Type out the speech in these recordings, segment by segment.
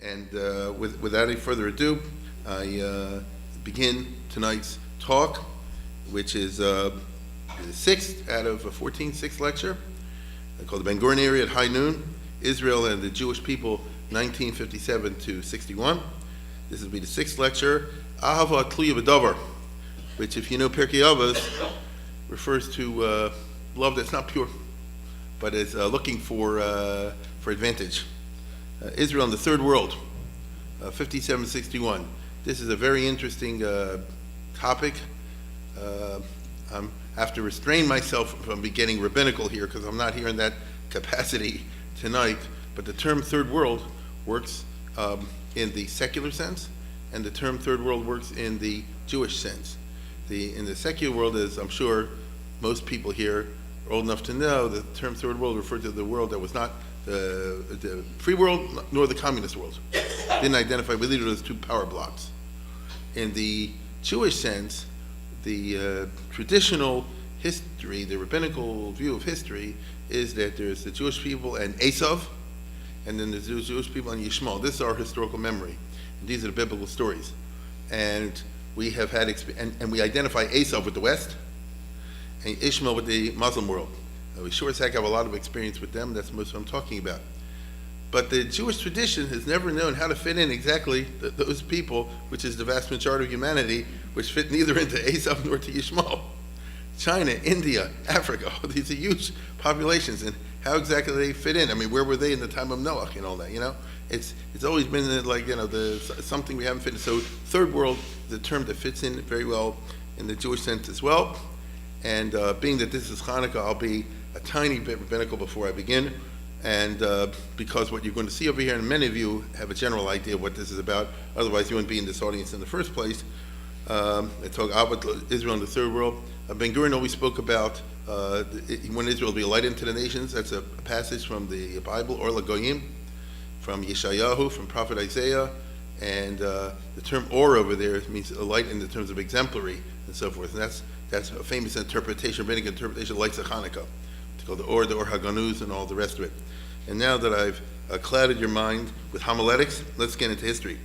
And without any further ado, I begin tonight's talk, which is the sixth out of a 14th lecture, called the Ben Gurion area at high noon, Israel and the Jewish people, 1957 to 61. This will be the sixth lecture, Ahava, Atluya, B'Dover, which, if you know Pirkei Avos, refers to love that's not pure, but is looking for advantage. Israel in the third world, 5761. This is a very interesting topic. I have to restrain myself from getting rabbinical here because I'm not here in that capacity tonight. But the term third world works in the secular sense, and the term third world works in the Jewish sense. In the secular world, as I'm sure most people here are old enough to know, the term third world referred to the world that was not the free world nor the communist world. Didn't identify with either of those two power blocks. In the Jewish sense, the traditional history, the rabbinical view of history, is that there's the Jewish people and Esav, and then there's the Jewish people and Yishmael. This is our historical memory. And these are the biblical stories. And we have had, and we identify Esav with the West, and Ishmael with the Muslim world. We sure as heck have a lot of experience with them. That's most of what I'm talking about. But the Jewish tradition has never known how to fit in exactly those people, which is the vast majority of humanity, which fit neither into Esav nor to Yishmael. China, India, Africa, these are huge populations, and how exactly they fit in? I mean, where were they in the time of Noah and all that? You know, it's always been like, something we haven't fit in. So third world is a term that fits in very well in the Jewish sense as well. And being that this is Hanukkah, I'll be a tiny bit rabbinical before I begin, and because what you're going to see over here, and many of you have a general idea of what this is about, otherwise you wouldn't be in this audience in the first place. I talk about Israel in the third world. Ben Gurion always spoke about when Israel will be a light into the nations. That's a passage from the Bible, Or LaGoyim, from Yeshayahu, from Prophet Isaiah, and the term Or over there means a light in the terms of exemplary and so forth, and that's a famous interpretation, rabbinic interpretation of lights of Hanukkah. It's called the Or HaGanuz, and all the rest of it. And now that I've clouded your mind with homiletics, let's get into history.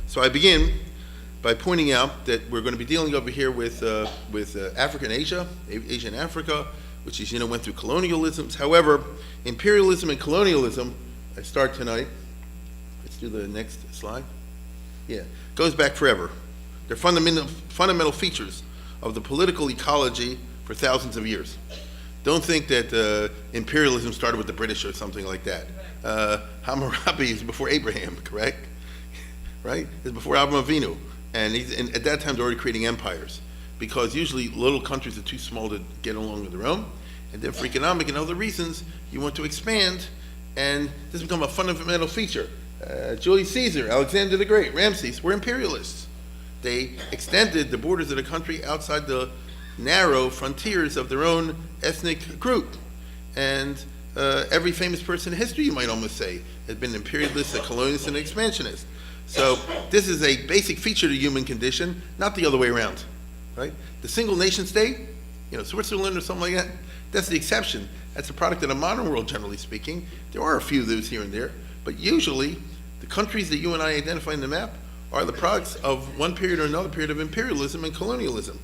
So I begin by pointing out that we're going to be dealing over here with Africa and Asia and Africa, which is, went through colonialisms. However, imperialism and colonialism, I start tonight. Let's do the next slide. Yeah, goes back forever. They're fundamental features of the political ecology for thousands of years. Don't think that imperialism started with the British or something like that. Hammurabi is before Abraham, correct? Right? It's before Abraham Avinu. And at that time, they're already creating empires, because usually little countries are too small to get along with their own. And then for economic and other reasons, you want to expand, and this has become a fundamental feature. Julius Caesar, Alexander the Great, Ramses were imperialists. They extended the borders of the country outside the narrow frontiers of their own ethnic group. And every famous person in history, you might almost say, has been an imperialist, a colonialist, and an expansionist. So this is a basic feature of the human condition, not the other way around, right? The single nation state, Switzerland or something like that, that's the exception. That's a product of the modern world, generally speaking. There are a few of those here and there, but usually the countries that you and I identify in the map are the products of one period or another period of imperialism and colonialism.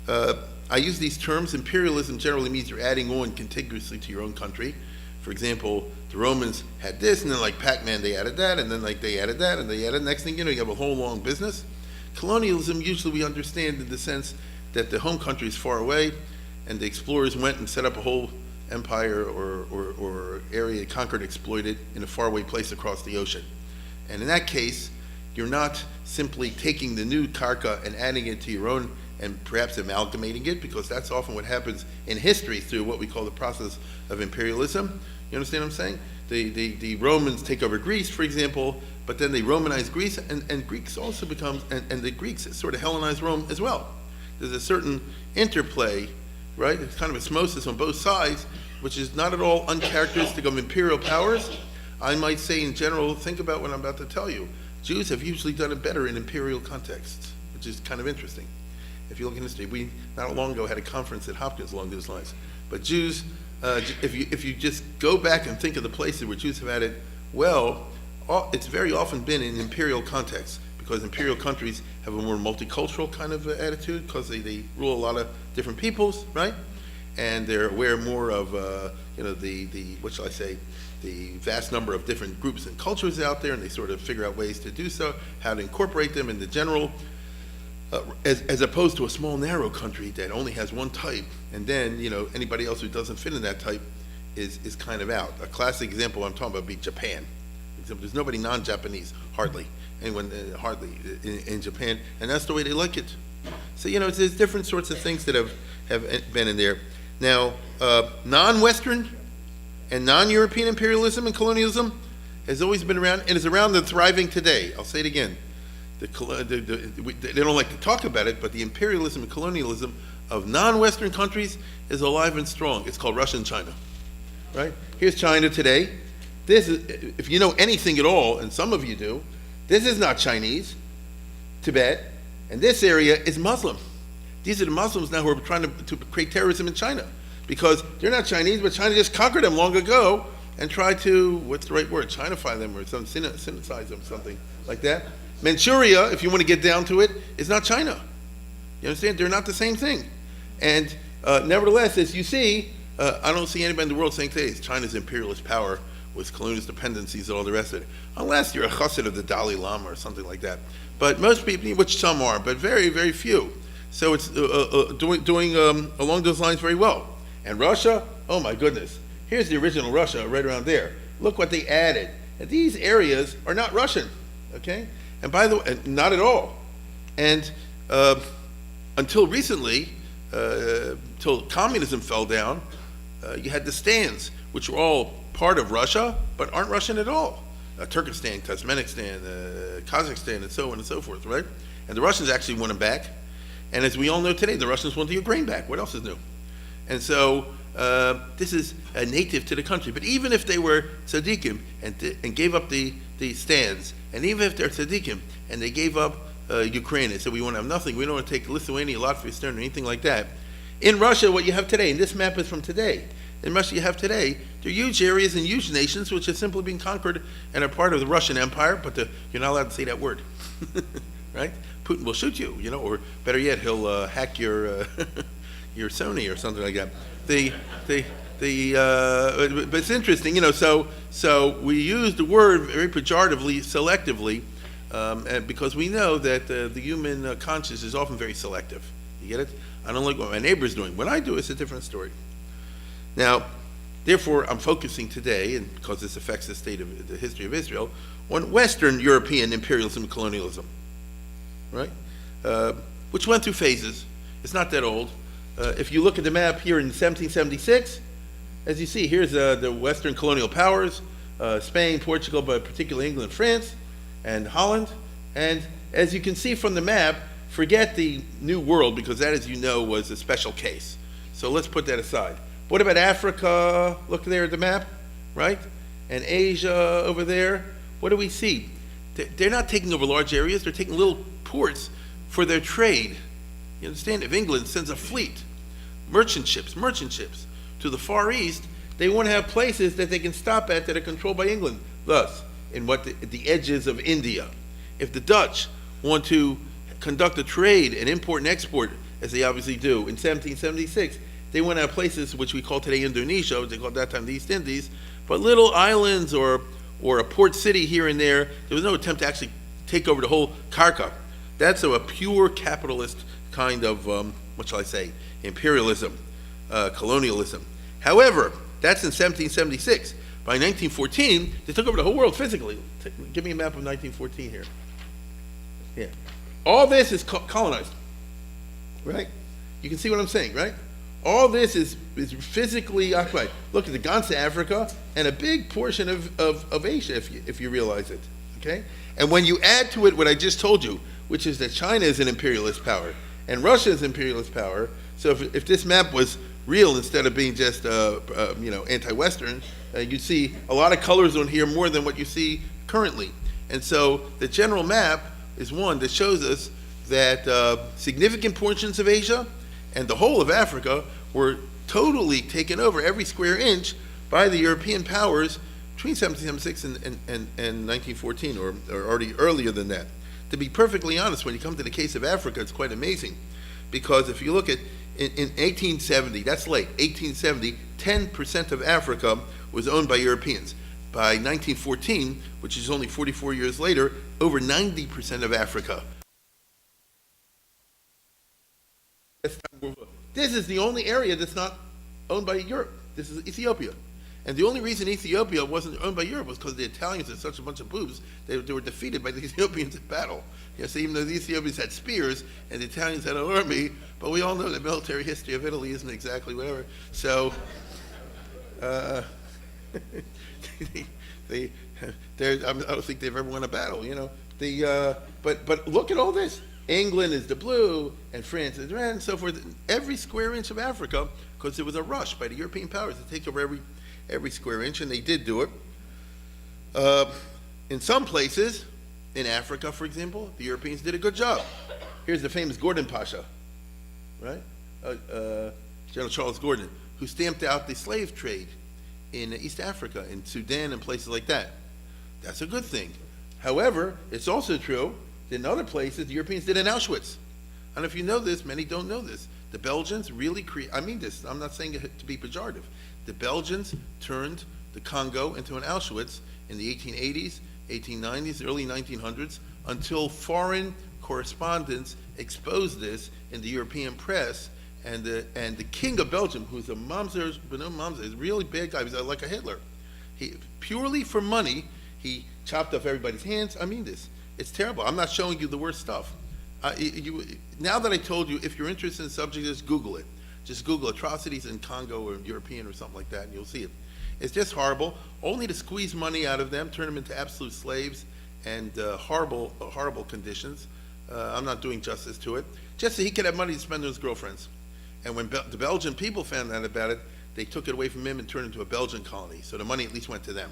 I use these terms. Imperialism generally means you're adding on contiguously to your own country. For example, the Romans had this, and then like Pac-Man, they added that, and then like they added that, and they added, next thing you know, you have a whole long business. Colonialism, usually we understand in the sense that the home country is far away, and the explorers went and set up a whole empire or area, conquered, exploited in a faraway place across the ocean. And in that case, you're not simply taking the new karka and adding it to your own and perhaps amalgamating it, because that's often what happens in history through what we call the process of imperialism. You understand what I'm saying? The Romans take over Greece, for example, but then they Romanize Greece, and Greeks also become, and the Greeks sort of Hellenize Rome as well. There's a certain interplay, right? It's kind of osmosis on both sides, which is not at all uncharacteristic of imperial powers. I might say in general, think about what I'm about to tell you. Jews have usually done it better in imperial contexts, which is kind of interesting. If you look in history, we not long ago had a conference at Hopkins along those lines. But Jews, if you just go back and think of the places where Jews have had it well, it's very often been in imperial context, because imperial countries have a more multicultural kind of attitude, because they rule a lot of different peoples, right? And they're aware more of, the what shall I say, the vast number of different groups and cultures out there, and they sort of figure out ways to do so, how to incorporate them in the general, as opposed to a small, narrow country that only has one type, and then, anybody else who doesn't fit in that type is kind of out. A classic example I'm talking about would be Japan. There's nobody non-Japanese, hardly. Anyone, hardly, in Japan, and that's the way they like it. So, there's different sorts of things that have been in there. Now, non-Western and non-European imperialism and colonialism has always been around, and is around and thriving today. I'll say it again. They don't like to talk about it, but the imperialism and colonialism of non-Western countries is alive and strong. It's called Russian China, right? Here's China today. This is, if you know anything at all, and some of you do, this is not Chinese, Tibet, and this area is Muslim. These are the Muslims now who are trying to create terrorism in China, because they're not Chinese, but China just conquered them long ago and tried to, what's the right word, Chinify them or Sinicize them, something like that. Manchuria, if you want to get down to it, is not China. You understand? They're not the same thing. And nevertheless, as you see, I don't see anybody in the world saying today it's China's imperialist power with colonialist dependencies and all the rest of it, unless you're a chassid of the Dalai Lama or something like that. But most people, which some are, but very, very few. So it's doing along those lines very well. And Russia, oh my goodness, here's the original Russia right around there. Look what they added. And these areas are not Russian, okay? And by the way, not at all. And until recently, till communism fell down, you had the stands, which were all part of Russia, but aren't Russian at all. Turkestan, Turkmenistan, Kazakhstan, and so on and so forth, right? And the Russians actually want them back. And as we all know today, the Russians want the Ukraine back. What else is new? And so this is a native to the country. But even if they were tzaddikim and gave up the stands, and even if they're tzaddikim and they gave up Ukraine and said we want to have nothing, we don't want to take Lithuania, Latvia, Estonia, or anything like that. In Russia, what you have today, and this map is from today, in Russia you have today, there are huge areas and huge nations which have simply been conquered and are part of the Russian Empire, but you're not allowed to say that word, right? Putin will shoot you, or better yet, he'll hack your your Sony or something like that. But it's interesting, so we use the word very pejoratively, selectively, and because we know that the human conscience is often very selective. You get it? I don't like what my neighbor's doing. When I do, it's a different story. Now, therefore, I'm focusing today, and because this affects the state of the history of Israel, on Western European imperialism and colonialism, right? Which went through phases. It's not that old. If you look at the map here in 1776, as you see, here's the Western colonial powers, Spain, Portugal, but particularly England, France, and Holland. And as you can see from the map, forget the New World, because that, as you know, was a special case. So let's put that aside. What about Africa? Look there at the map, right? And Asia over there. What do we see? They're not taking over large areas. They're taking little ports for their trade. You understand? If England sends a fleet, merchant ships, to the Far East, they want to have places that they can stop at that are controlled by England. Thus, in the edges of India. If the Dutch want to conduct a trade and import and export, as they obviously do, in 1776, they want to have places which we call today Indonesia, they called that time the East Indies, but little islands or a port city here and there. There was no attempt to actually take over the whole Karka. That's a pure capitalist kind of, what shall I say, imperialism, colonialism. However, that's in 1776. By 1914, they took over the whole world physically. Give me a map of 1914 here. Yeah. All this is colonized, right? You can see what I'm saying, right? All this is physically occupied. Look at the Ganze Africa and a big portion of Asia, if you realize it, okay? And when you add to it what I just told you, which is that China is an imperialist power and Russia is an imperialist power, so if this map was real instead of being just anti-Western, you'd see a lot of colors on here more than what you see currently. And so the general map is one that shows us that significant portions of Asia and the whole of Africa were totally taken over, every square inch, by the European powers between 1776 and 1914, or already earlier than that. To be perfectly honest, when you come to the case of Africa, it's quite amazing, because if you look at in 1870, that's late, 1870, 10% of Africa was owned by Europeans. By 1914, which is only 44 years later, over 90% of Africa. This is the only area that's not owned by Europe. This is Ethiopia. And the only reason Ethiopia wasn't owned by Europe was because the Italians are such a bunch of boobs. They were defeated by the Ethiopians in battle. Yes, even though the Ethiopians had spears and the Italians had an army, but we all know the military history of Italy isn't exactly whatever. So, I don't think they've ever won a battle, you know. But look at all this. England is the blue, and France is red, and so forth. Every square inch of Africa, because there was a rush by the European powers to take over every square inch, and they did do it. In some places, in Africa, for example, the Europeans did a good job. Here's the famous Gordon Pasha, right? General Charles Gordon, who stamped out the slave trade in East Africa, in Sudan and places like that. That's a good thing. However, it's also true that in other places, the Europeans did in Auschwitz. I don't know if you know this, many don't know this. The Belgians really I mean this, I'm not saying it to be pejorative. The Belgians turned the Congo into an Auschwitz in the 1880s, 1890s, early 1900s, until foreign correspondents exposed this in the European press, and the king of Belgium, who's a Mamzer, Beno Mamzer, is a really bad guy, he's like a Hitler. He, purely for money, he chopped off everybody's hands. I mean this. It's terrible. I'm not showing you the worst stuff. Now that I told you, if you're interested in the subject, just Google it. Just Google atrocities in Congo or European or something like that, and you'll see it. It's just horrible. Only to squeeze money out of them, turn them into absolute slaves, and horrible conditions. I'm not doing justice to it. Just so he could have money to spend on his girlfriends. And when the Belgian people found out about it, they took it away from him and turned it into a Belgian colony. So the money at least went to them.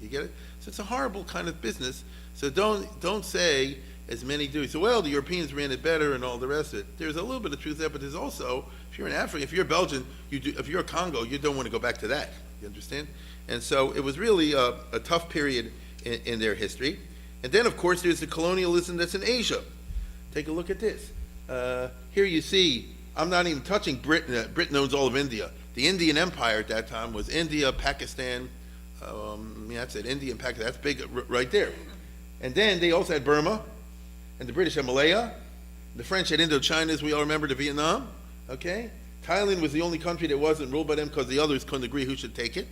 You get it? So it's a horrible kind of business. So don't say, as many do, so well, the Europeans ran it better and all the rest of it. There's a little bit of truth there, but there's also, if you're in Africa, if you're Belgian, if you're Congo, you don't want to go back to that. You understand? And so it was really a tough period in their history. And then, of course, there's the colonialism that's in Asia. Take a look at this. Here you see, I'm not even touching Britain. Britain owns all of India. The Indian Empire at that time was India, Pakistan. That's it, India and Pakistan. That's big right there. And then they also had Burma, and the British had Malaya. The French had Indochina, as we all remember, to Vietnam. Okay? Thailand was the only country that wasn't ruled by them because the others couldn't agree who should take it.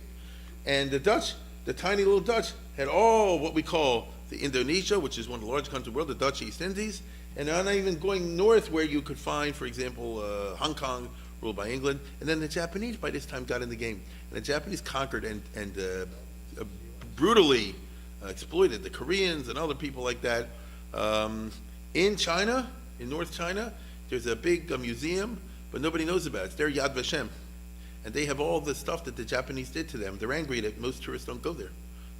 And the Dutch, the tiny little Dutch, had all what we call the Indonesia, which is one of the largest countries in the world, the Dutch East Indies. And they're not even going north where you could find, for example, Hong Kong, ruled by England. And then the Japanese by this time got in the game. And the Japanese conquered and brutally exploited the Koreans and other people like that. In China, in North China, there's a big museum, but nobody knows about it. It's their Yad Vashem. And they have all the stuff that the Japanese did to them. They're angry that most tourists don't go there.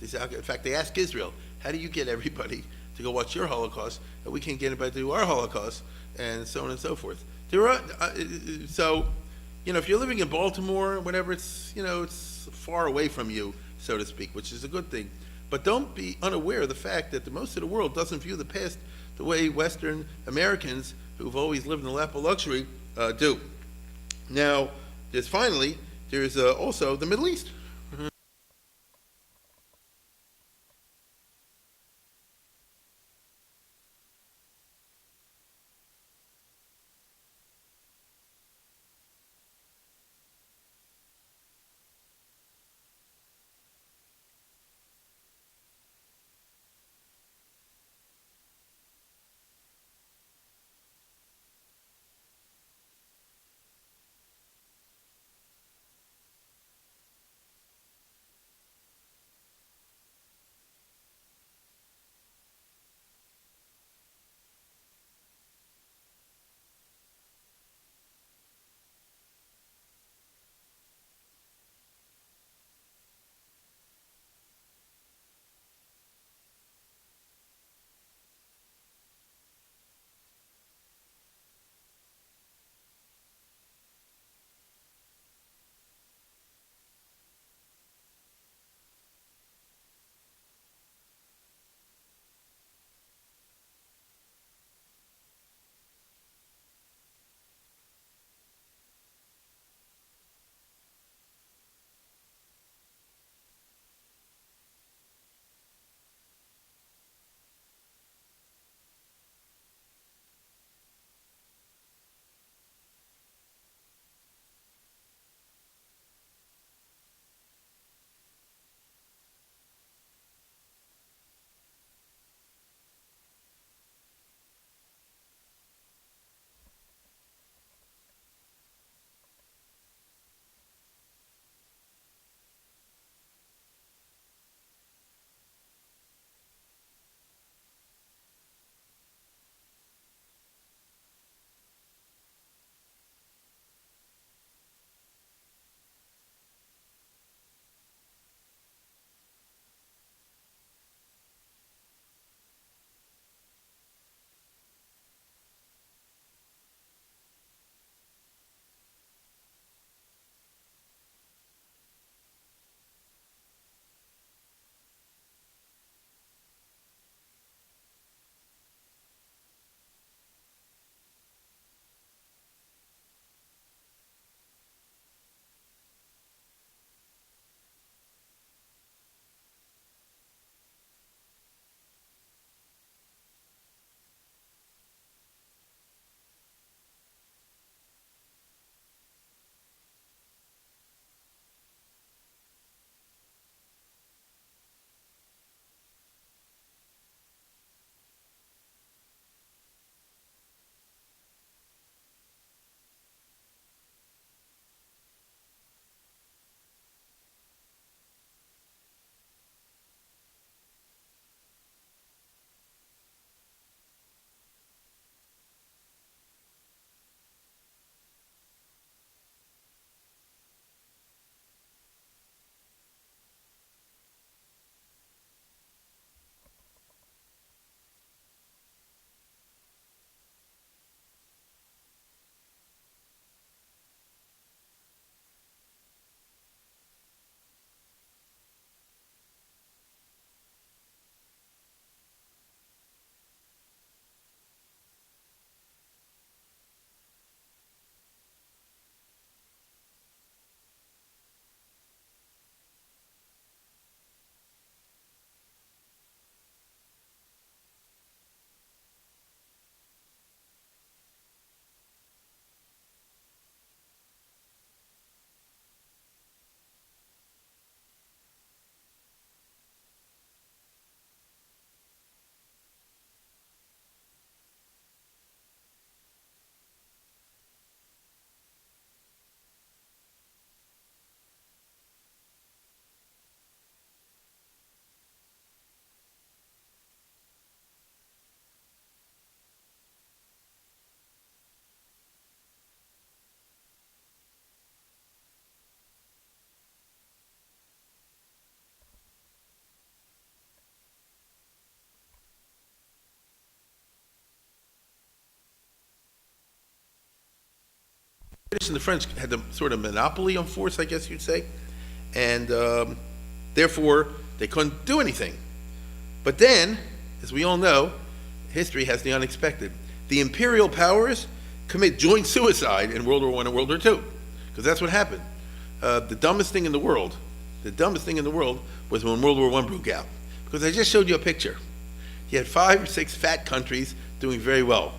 They say, in fact, they ask Israel, how do you get everybody to go watch your Holocaust, and we can't get anybody to do our Holocaust, and so on and so forth. There are, so, if you're living in Baltimore, whatever, it's far away from you, so to speak, which is a good thing. But don't be unaware of the fact that the most of the world doesn't view the past the way Western Americans, who've always lived in the lap of luxury, do. Now, there's also the Middle East. British and the French had the sort of monopoly on force, I guess you'd say, and therefore they couldn't do anything. But then, as we all know, history has the unexpected. The imperial powers commit joint suicide in World War I and World War II, because that's what happened. The dumbest thing in the world was when World War I broke out, because I just showed you a picture. You had 5 or 6 fat countries doing very well.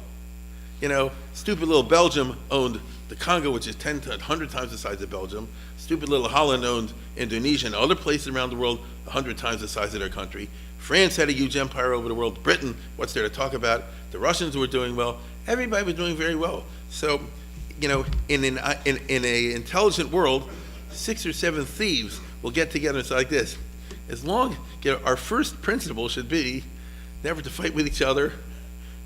Stupid little Belgium owned the Congo, which is 10 to 100 times the size of Belgium. Stupid little Holland owned Indonesia and other places around the world 100 times the size of their country. France had a huge empire over the world. Britain, what's there to talk about? The Russians were doing well. Everybody was doing very well. So, in an intelligent world, 6 or 7 thieves will get together and say like this. As long, our first principle should be never to fight with each other,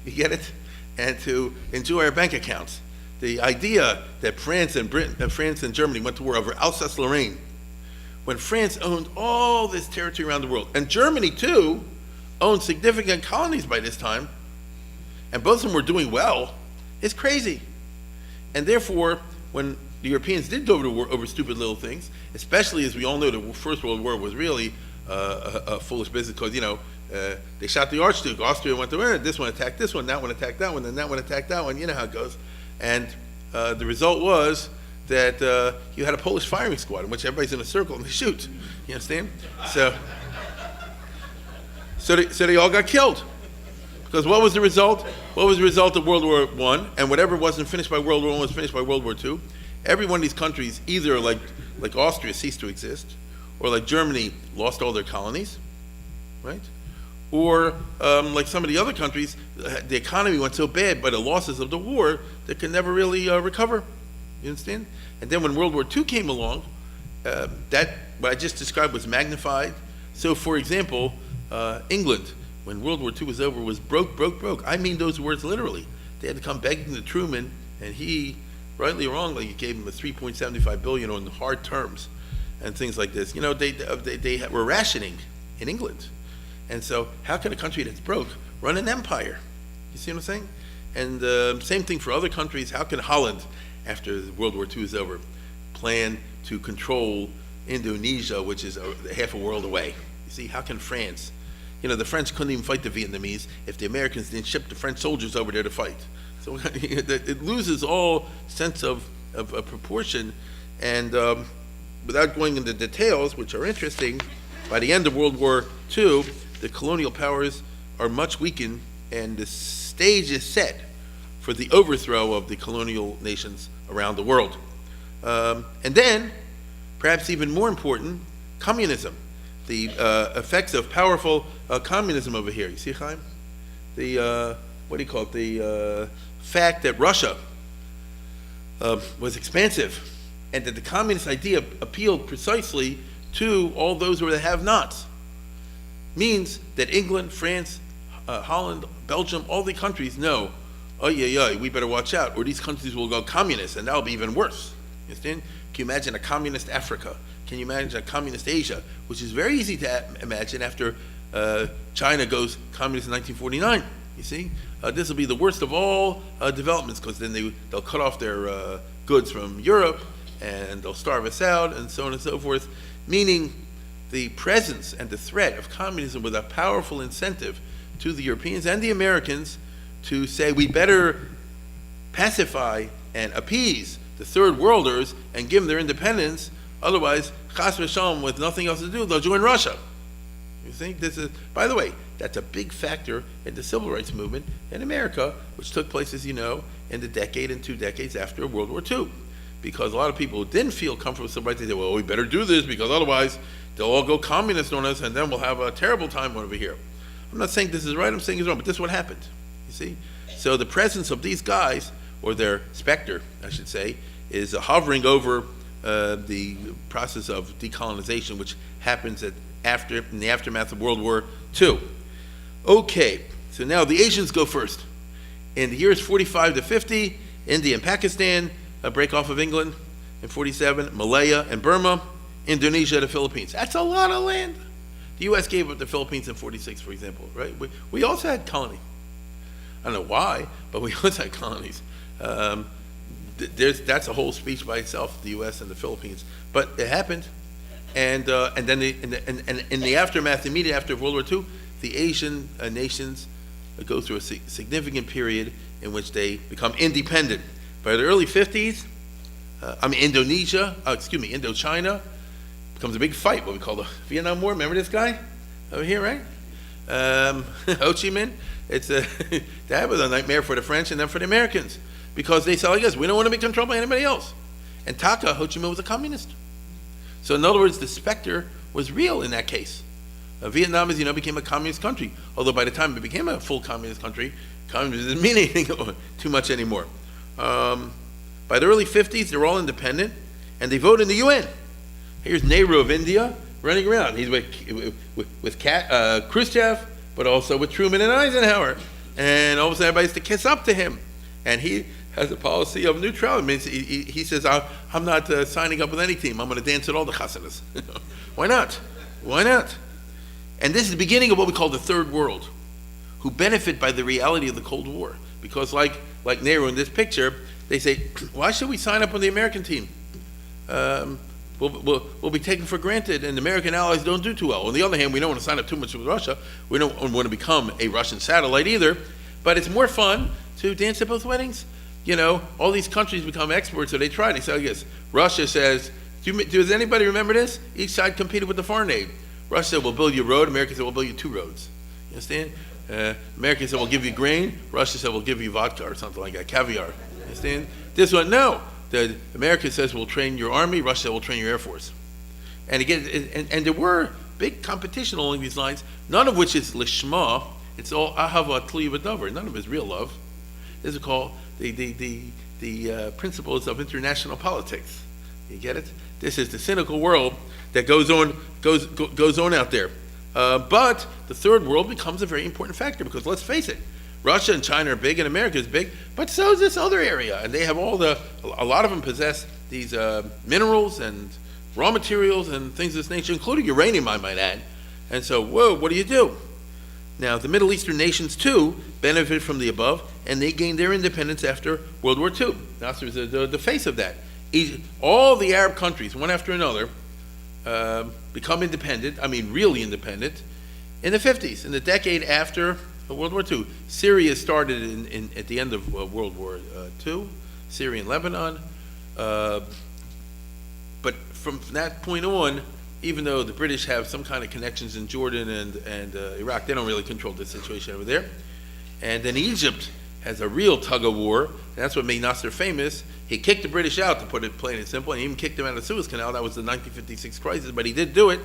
you get it, and to enjoy our bank accounts. The idea that France and Germany went to war over Alsace-Lorraine, when France owned all this territory around the world, and Germany too owned significant colonies by this time, and both of them were doing well, is crazy. And therefore, when the Europeans did go to war over stupid little things, especially as we all know the First World War was really a foolish business, because they shot the Archduke. Austria went to war. This one attacked this one, that one attacked that one, then that one attacked that one. You know how it goes. And the result was that you had a Polish firing squad in which everybody's in a circle and they shoot. You understand? So they all got killed. Because what was the result? What was the result of World War I? And whatever wasn't finished by World War I was finished by World War II. Every one of these countries, either like Austria, ceased to exist, or like Germany, lost all their colonies, right? Or like some of the other countries, the economy went so bad by the losses of the war that could never really recover. You understand? And then when World War II came along, that what I just described was magnified. So, for example, England, when World War II was over, was broke. I mean those words literally. They had to come begging to Truman, and he, rightly or wrongly, gave them a $3.75 billion on hard terms and things like this. They were rationing in England. And so how can a country that's broke run an empire? You see what I'm saying? And same thing for other countries. How can Holland, after World War II is over, plan to control Indonesia, which is half a world away? You see, how can France? The French couldn't even fight the Vietnamese if the Americans didn't ship the French soldiers over there to fight. So it loses all sense of proportion. And without going into details, which are interesting, by the end of World War II, the colonial powers are much weakened, and the stage is set for the overthrow of the colonial nations around the world. And then, perhaps even more important, communism. The effects of powerful communism over here. You see, Chaim? The fact that Russia was expansive, and that the communist idea appealed precisely to all those who are the have-nots, means that England, France, Holland, Belgium, all the countries know, we better watch out, or these countries will go communist, and that'll be even worse. You understand? Can you imagine a communist Africa? Can you imagine a communist Asia, which is very easy to imagine after China goes communist in 1949? You see, this will be the worst of all developments, because then they'll cut off their goods from Europe, and they'll starve us out, and so on and so forth. Meaning, the presence and the threat of communism was a powerful incentive to the Europeans and the Americans to say we better pacify and appease the third worlders and give them their independence. Otherwise, chas v'shalom, with nothing else to do, they'll join Russia. You think this is, by the way, that's a big factor in the civil rights movement in America, which took place, as you know, in the decade and 2 decades after World War II. Because a lot of people who didn't feel comfortable with civil rights, they said, well, we better do this, because otherwise they'll all go communist on us, and then we'll have a terrible time over here. I'm not saying this is right, I'm saying it's wrong, but this is what happened, you see? So the presence of these guys, or their specter, I should say, is hovering over the process of decolonization, which happens in the aftermath of World War II. Okay, so now the Asians go first. In the years 45 to 50, India and Pakistan break off of England. In 47, Malaya and Burma. Indonesia, the Philippines. That's a lot of land. The U.S. gave up the Philippines in 46, for example, right? We also had colony. I don't know why, but we also had colonies. that's a whole speech by itself, the U.S. and the Philippines. But it happened, and then in the aftermath, immediately after World War II, the Asian nations go through a significant period in which they become independent. By the early 50s, Indochina becomes a big fight, what we call the Vietnam War. Remember this guy over here, right? Ho Chi Minh. That was a nightmare for the French and then for the Americans, because they said, I guess we don't want to be controlled by anybody else. And Taka, Ho Chi Minh was a communist. So in other words, the specter was real in that case. Vietnam, as you know, became a communist country. Although by the time it became a full communist country, communism didn't mean anything too much anymore. By the early 50s, they're all independent, and they vote in the UN. Here's Nehru of India running around. He's with Khrushchev, but also with Truman and Eisenhower. And all of a sudden, everybody has to kiss up to him. And he has a policy of neutrality. It means he says, I'm not signing up with any team. I'm going to dance at all the chasanas. Why not? Why not? And this is the beginning of what we call the Third World, who benefit by the reality of the Cold War. Because like Nehru in this picture, they say, why should we sign up on the American team? We'll be taken for granted, and the American allies don't do too well. On the other hand, we don't want to sign up too much with Russia. We don't want to become a Russian satellite either. But it's more fun to dance at both weddings. You know, all these countries become experts, so they try. They say, I guess, Russia says, does anybody remember this? Each side competed with the foreign aid. Russia said, we'll build you a road. America said, we'll build you 2 roads. You understand? America said, we'll give you grain. Russia said, we'll give you vodka or something like that, caviar. You understand? This one, no. America says, we'll train your army. Russia said, we'll train your air force. And again, and there were big competition along these lines, none of which is lishma. It's all Ahava, Atluya, B'Davar. None of it is real love. This is called the principles of international politics. You get it? This is the cynical world that goes on out there. But the Third World becomes a very important factor, because let's face it, Russia and China are big and America is big, but so is this other area. And they have a lot of them possess these minerals and raw materials and things of this nature, including uranium, I might add. And so, whoa, what do you do? Now, the Middle Eastern nations, too, benefit from the above, and they gained their independence after World War II. Nasser is the face of that. All the Arab countries, one after another, become independent, really independent, in the 50s, in the decade after World War II. Syria started at the end of World War II, Syria and Lebanon. But from that point on, even though the British have some kind of connections in Jordan and Iraq, they don't really control the situation over there. And then Egypt has a real tug of war, and that's what made Nasser famous. He kicked the British out, to put it plain and simple, and he even kicked them out of the Suez Canal. That was the 1956 crisis, but he did do it.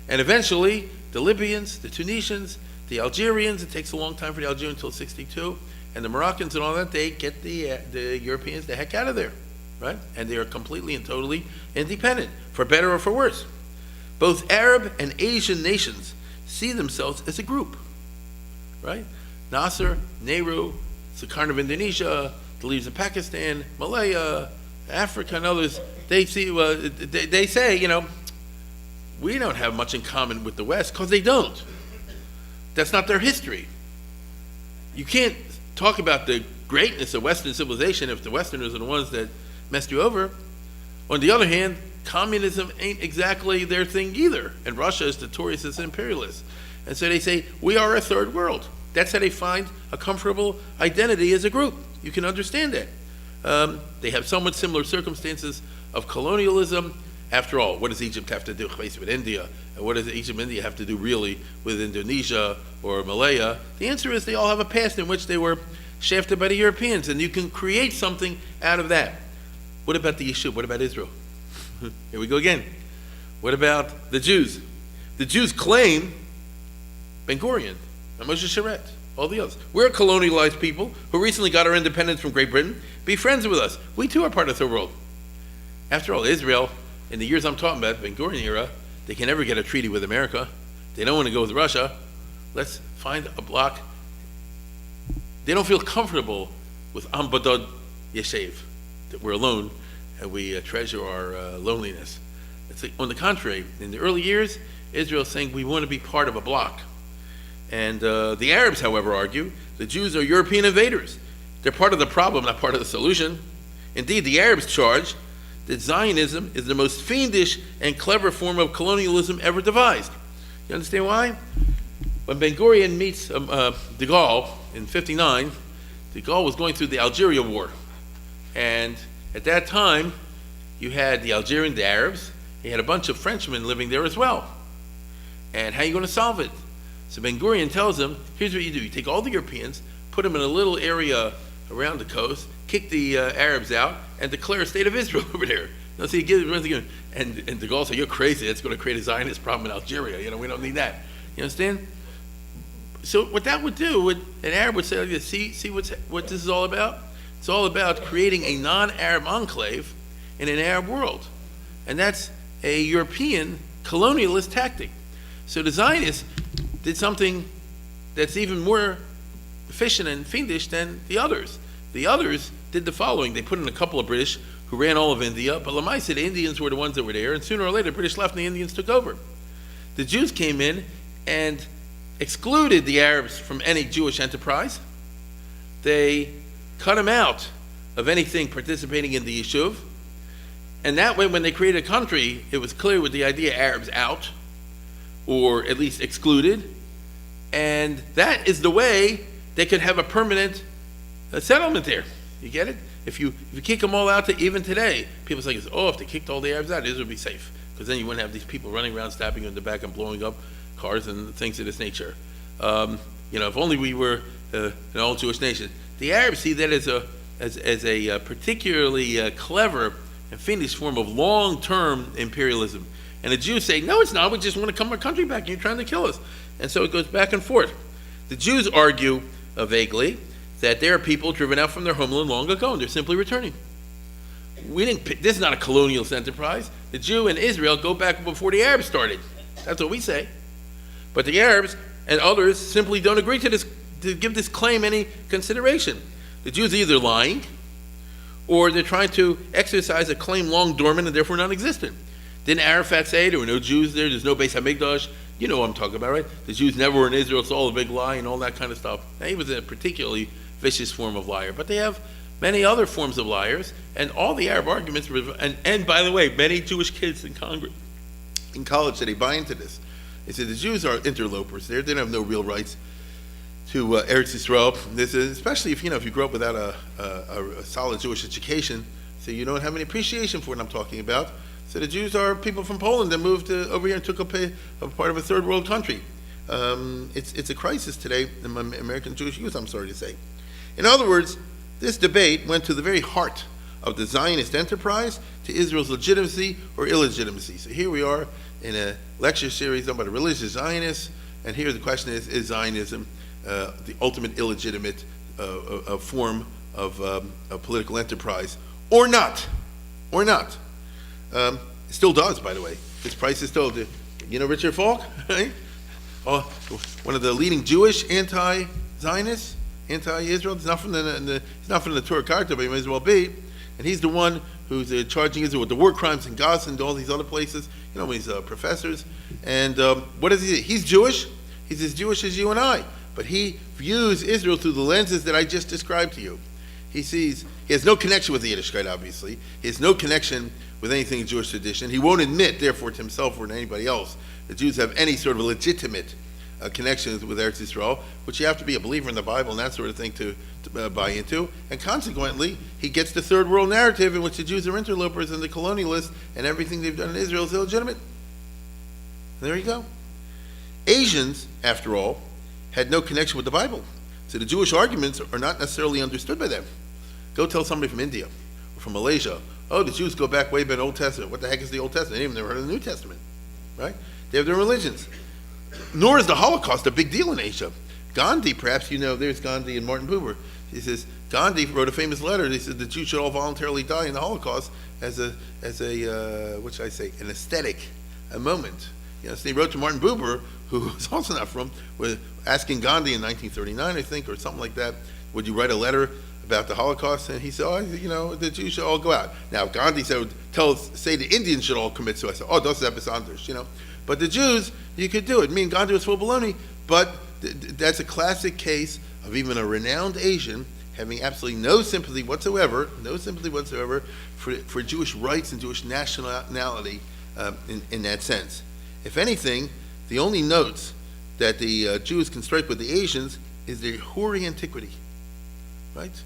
And eventually, the Libyans, the Tunisians, the Algerians, it takes a long time for the Algerians until 62, and the Moroccans and all that, they get the Europeans the heck out of there, right? And they are completely and totally independent, for better or for worse. Both Arab and Asian nations see themselves as a group, right? Nasser, Nehru, Sukarno of Indonesia, the leaders of Pakistan, Malaya, Africa, and others, they say, we don't have much in common with the West, because they don't. That's not their history. You can't talk about the greatness of Western civilization if the Westerners are the ones that messed you over. On the other hand, communism ain't exactly their thing either, and Russia is notorious as an imperialist. And so they say, we are a third world. That's how they find a comfortable identity as a group. You can understand that. They have somewhat similar circumstances of colonialism. After all, what does Egypt have to do with India? And what does Egypt and India have to do really with Indonesia or Malaya? The answer is they all have a past in which they were shafted by the Europeans, and you can create something out of that. What about the Yeshua? What about Israel? Here we go again. What about the Jews? The Jews claim Ben Gurion, Moshe Sharet, all the others. We're a colonialized people who recently got our independence from Great Britain. Be friends with us. We too are part of the world. After all, Israel, in the years I'm talking about, Ben Gurion era, they can never get a treaty with America. They don't want to go with Russia. Let's find a block. They don't feel comfortable with Ambadod Yeshev, that we're alone and we treasure our loneliness. It's like, on the contrary, in the early years, Israel is saying we want to be part of a bloc. And the Arabs, however, argue the Jews are European invaders. They're part of the problem, not part of the solution. Indeed, the Arabs charge that Zionism is the most fiendish and clever form of colonialism ever devised. You understand why? When Ben Gurion meets de Gaulle in '59, de Gaulle was going through the Algeria War. And at that time, you had the Algerians, the Arabs, you had a bunch of Frenchmen living there as well. And how are you going to solve it? So Ben Gurion tells them, here's what you do. You take all the Europeans, put them in a little area around the coast, kick the Arabs out, and declare a state of Israel over there. Now, so he gives, and de Gaulle said, you're crazy. That's going to create a Zionist problem in Algeria. We don't need that. You understand? So what that would do, an Arab would say, see what this is all about? It's all about creating a non-Arab enclave in an Arab world. And that's a European colonialist tactic. So the Zionists did something that's even more efficient and fiendish than the others. The others did the following. They put in a couple of British who ran all of India, but Lamaisa, the Indians were the ones that were there, and sooner or later the British left and the Indians took over. The Jews came in and excluded the Arabs from any Jewish enterprise. They cut them out of anything participating in the Yishuv. And that way, when they created a country, it was clear with the idea Arabs out, or at least excluded. And that is the way they could have a permanent settlement there. You get it? If you kick them all out, even today, people say, oh, if they kicked all the Arabs out, Israel would be safe. Because then you wouldn't have these people running around, stabbing you in the back and blowing up cars and things of this nature. If only we were an all-Jewish nation. The Arabs see that as a particularly clever and fiendish form of long-term imperialism. And the Jews say, no, it's not. We just want to come our country back, and you're trying to kill us. And so it goes back and forth. The Jews argue vaguely that there are people driven out from their homeland long ago, and they're simply returning. This is not a colonialist enterprise. The Jew and Israel go back before the Arabs started. That's what we say. But the Arabs and others simply don't agree to give this claim any consideration. The Jews are either lying, or they're trying to exercise a claim long dormant and therefore non-existent. Didn't Arafat say there were no Jews there, there's no Beis HaMikdash? You know what I'm talking about, right? The Jews never were in Israel, it's all a big lie and all that kind of stuff. Now, he was a particularly vicious form of liar, but they have many other forms of liars, and all the Arab arguments were, and by the way, many Jewish kids in college said they buy into this. They said the Jews are interlopers. They don't have no real rights to Eretz Yisrael. Especially if you grew up without a solid Jewish education, so you don't have any appreciation for what I'm talking about. So the Jews are people from Poland that moved over here and took a part of a third world country. It's a crisis today in American Jewish youth, I'm sorry to say. In other words, this debate went to the very heart of the Zionist enterprise, to Israel's legitimacy or illegitimacy. So here we are in a lecture series about a religious Zionist, and here the question is Zionism the ultimate illegitimate form of political enterprise, or not? It still does, by the way. Its price is still, Richard Falk, right? One of the leading Jewish anti-Zionists, anti-Israel. He's not from the Torah Karta, but he may as well be. And he's the one who's charging Israel with the war crimes in Gaza and all these other places. These professors. And what is he? He's Jewish. He's as Jewish as you and I. But he views Israel through the lenses that I just described to you. He has no connection with the Yiddishkeit, obviously. He has no connection with anything in Jewish tradition. He won't admit, therefore, to himself or to anybody else, that Jews have any sort of legitimate connections with Eretz Yisrael, which you have to be a believer in the Bible and that sort of thing to buy into. And consequently, he gets the third world narrative in which the Jews are interlopers and the colonialists, and everything they've done in Israel is illegitimate. And there you go. Asians, after all, had no connection with the Bible. So the Jewish arguments are not necessarily understood by them. Go tell somebody from India or from Malaysia, the Jews go back way beyond the Old Testament. What the heck is the Old Testament? They never heard of the New Testament, right? They have their religions. Nor is the Holocaust a big deal in Asia. Gandhi, perhaps there's Gandhi and Martin Buber. He says, Gandhi wrote a famous letter. He said the Jews should all voluntarily die in the Holocaust as an aesthetic, a moment. So he wrote to Martin Buber, who was also not from, asking Gandhi in 1939, I think, or something like that, would you write a letter about the Holocaust? And he said, the Jews should all go out. Now, Gandhi said, say the Indians should all commit suicide. Das ist etwas anderes, But the Jews, you could do it. I mean, Gandhi was full baloney, but that's a classic case of even a renowned Asian having absolutely no sympathy whatsoever for Jewish rights and Jewish nationality in that sense. If anything, the only notes that the Jews can strike with the Asians is their hoary antiquity, right?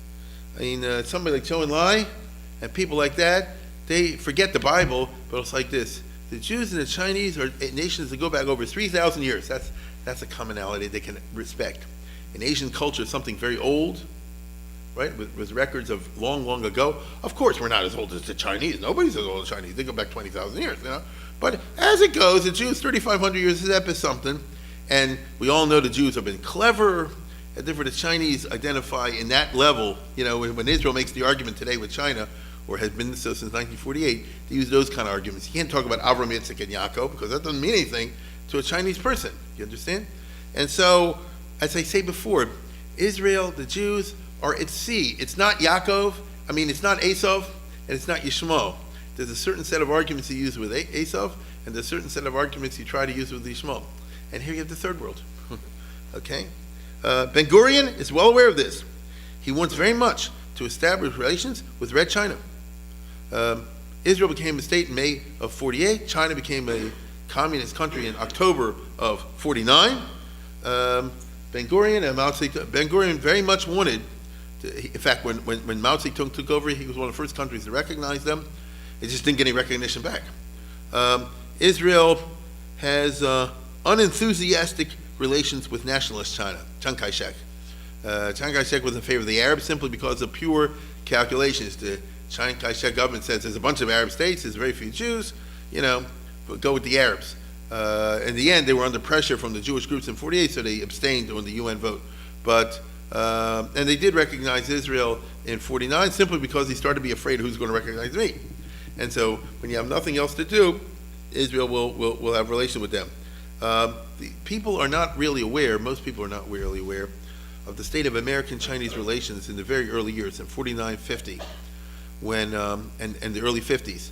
I mean, somebody like Zhou Enlai and people like that, they forget the Bible, but it's like this. The Jews and the Chinese are nations that go back over 3,000 years. That's a commonality they can respect. In Asian culture, something very old, right, with records of long, long ago. Of course, we're not as old as the Chinese. Nobody's as old as the Chinese. They go back 20,000 years, you know. But as it goes, the Jews, 3,500 years is up as something. And we all know the Jews have been clever. And therefore, the Chinese identify in that level. You know, when Israel makes the argument today with China, or has been so since 1948, they use those kind of arguments. You can't talk about Avram, Yitzchak, and Yaakov, because that doesn't mean anything to a Chinese person. You understand? And so, as I say before, Israel, the Jews, are at sea. It's not Yaakov, it's not Esav, and it's not Yishmael. There's a certain set of arguments you use with Esav, and there's a certain set of arguments you try to use with Yishmael. And here you have the third world. Okay? Ben Gurion is well aware of this. He wants very much to establish relations with Red China. Israel became a state in May of 48. China became a communist country in October of 49. Ben Gurion very much wanted to, in fact, when Mao Zedong took over, he was one of the first countries to recognize them. It just didn't get any recognition back. Israel has unenthusiastic relations with nationalist China, Chiang Kai-shek. Chiang Kai-shek was in favor of the Arabs simply because of pure calculations. The Chiang Kai-shek government says there's a bunch of Arab states, there's very few Jews, but go with the Arabs. In the end, they were under pressure from the Jewish groups in 48, so they abstained on the UN vote. But and they did recognize Israel in 49 simply because they started to be afraid who's going to recognize me. And so when you have nothing else to do, Israel will have relations with them. The people are not really aware, most people are not really aware of the state of American-Chinese relations in the very early years, in 49, 50, when, and the early 50s,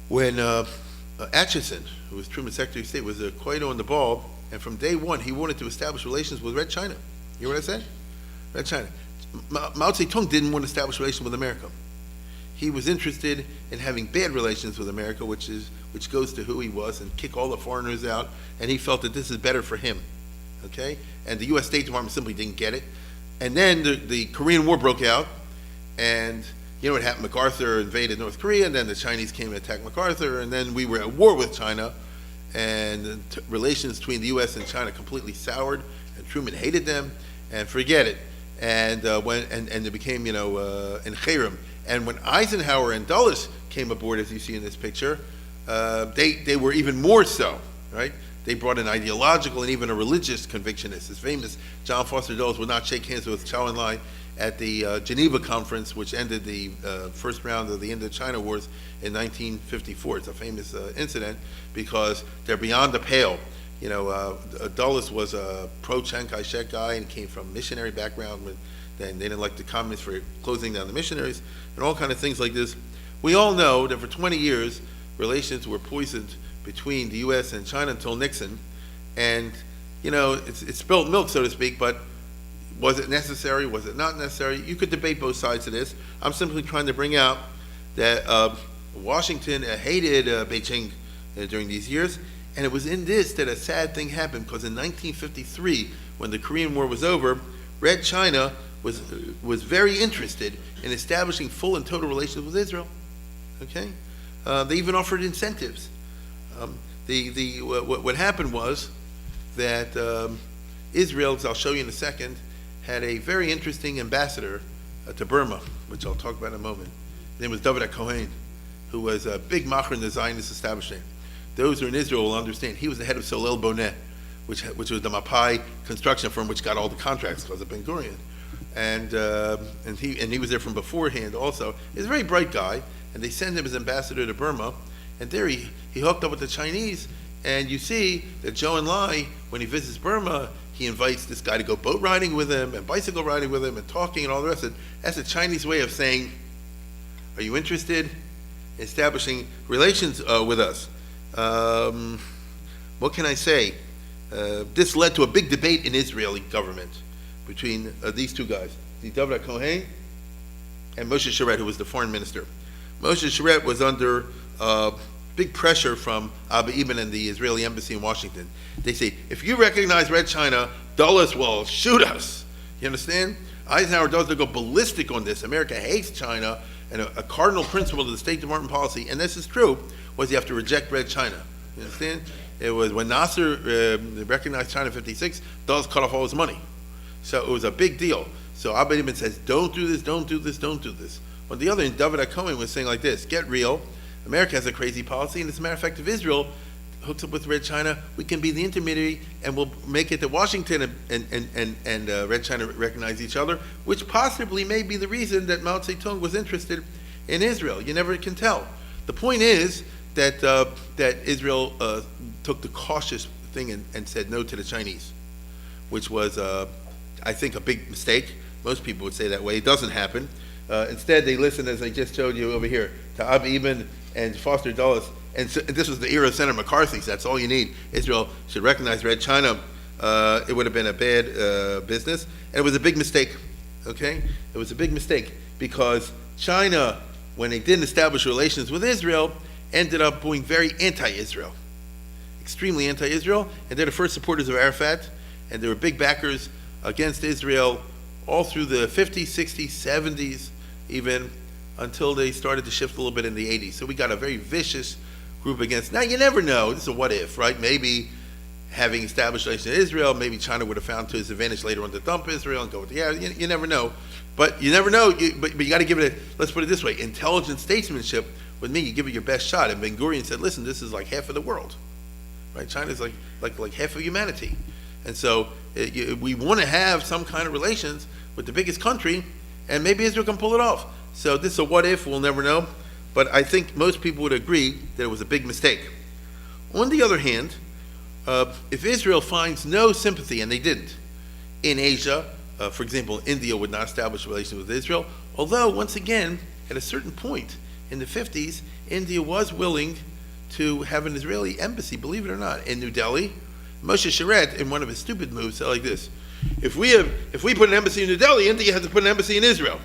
when Atchison, who was Truman's Secretary of State, was quite on the ball, and from day one, he wanted to establish relations with Red China. You hear what I said? Red China. Mao Zedong didn't want to establish relations with America. He was interested in having bad relations with America, which goes to who he was, and kick all the foreigners out, and he felt that this is better for him, okay? And the U.S. State Department simply didn't get it. And then the Korean War broke out, and you know what happened? MacArthur invaded North Korea, and then the Chinese came and attacked MacArthur, and then we were at war with China, and relations between the U.S. and China completely soured, and Truman hated them, and forget it. And they became, in Cherem. And when Eisenhower and Dulles came aboard, as you see in this picture, they were even more so, right? They brought an ideological and even a religious convictionist. It's famous John Foster Dulles would not shake hands with Zhou Enlai at the Geneva Conference, which ended the first round of the Indochina Wars in 1954. It's a famous incident because they're beyond the pale. Dulles was a pro-Chiang Kai-shek guy and came from missionary background. Then they didn't like the communists for closing down the missionaries and all kind of things like this. We all know that for 20 years, relations were poisoned between the U.S. and China until Nixon. And, it's spilled milk, so to speak, but was it necessary? Was it not necessary? You could debate both sides of this. I'm simply trying to bring out that Washington hated Beijing during these years. And it was in this that a sad thing happened, because in 1953, when the Korean War was over, Red China was very interested in establishing full and total relations with Israel. Okay, they even offered incentives. What happened was that Israel, as I'll show you in a second, had a very interesting ambassador to Burma, which I'll talk about in a moment. His name was Dovid Cohen, who was a big macher in the Zionist establishment. Those who are in Israel will understand. He was the head of Solel Bonet, which was the Mapai construction firm, which got all the contracts because of Ben Gurion. And he was there from beforehand also. He's a very bright guy, and they sent him as ambassador to Burma. And there he hooked up with the Chinese. And you see that Zhou Enlai, when he visits Burma, he invites this guy to go boat riding with him and bicycle riding with him and talking and all the rest of it. That's a Chinese way of saying, are you interested in establishing relations with us? What can I say? This led to a big debate in Israeli government between these two guys. the Dovid Kohen, and Moshe Sharet, who was the foreign minister. Moshe Sharet was under big pressure from Abba Eban and the Israeli embassy in Washington. They say, if you recognize Red China, Dulles will shoot us. You understand? Eisenhower does go ballistic on this. America hates China, and a cardinal principle of the State Department policy, and this is true, was you have to reject Red China. You understand? It was when Nasser recognized China in 56, Dulles cut off all his money. So it was a big deal. So Abba Eban says, don't do this, don't do this, don't do this. On the other end, Dovid Cohen was saying like this, get real. America has a crazy policy, and as a matter of fact, if Israel hooks up with Red China, we can be the intermediary, and we'll make it that Washington and Red China recognize each other, which possibly may be the reason that Mao Zedong was interested in Israel. You never can tell. The point is that Israel took the cautious thing and said no to the Chinese, which was, I think, a big mistake. Most people would say that way. It doesn't happen. Instead, they listened, as I just showed you over here, to Abba Eban and Foster Dulles. And so, this was the era of Senator McCarthy, so that's all you need. Israel should recognize Red China. It would have been a bad business. And it was a big mistake, okay? It was a big mistake because China, when they didn't establish relations with Israel, ended up being very anti-Israel, extremely anti-Israel. And they're the first supporters of Arafat, and they were big backers against Israel all through the 50s, 60s, 70s, even until they started to shift a little bit in the 80s. So we got a very vicious group against. Now, you never know. This is a what if, right? Maybe having established relations with Israel, maybe China would have found to his advantage later on to dump Israel and go with the Arabs. You never know. But you never know. But you got to give it let's put it this way, intelligent statesmanship, with me, you give it your best shot. And Ben Gurion said, listen, this is like half of the world, right? China's like half of humanity. And so we want to have some kind of relations with the biggest country, and maybe Israel can pull it off. So this is a what if, we'll never know. But I think most people would agree that it was a big mistake. On the other hand, if Israel finds no sympathy, and they didn't, in Asia, for example, India would not establish relations with Israel, although, once again, at a certain point in the 50s, India was willing to have an Israeli embassy, believe it or not, in New Delhi. Moshe Sharet, in one of his stupid moves, said like this, if we put an embassy in New Delhi, India has to put an embassy in Israel.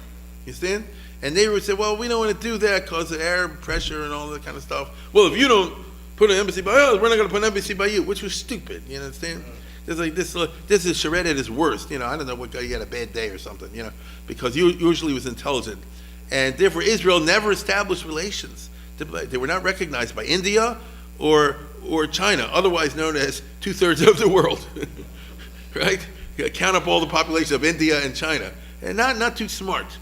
You understand? And they would say, well, we don't want to do that because of Arab pressure and all that kind of stuff. Well, if you don't put an embassy by us, we're not going to put an embassy by you, which was stupid. You understand? There's like this is Sharet at his worst. I don't know what guy, he had a bad day or something, because he usually was intelligent. And therefore, Israel never established relations. They were not recognized by India or China, otherwise known as 2/3 of the world, right? Count up all the population of India and China, and not too smart.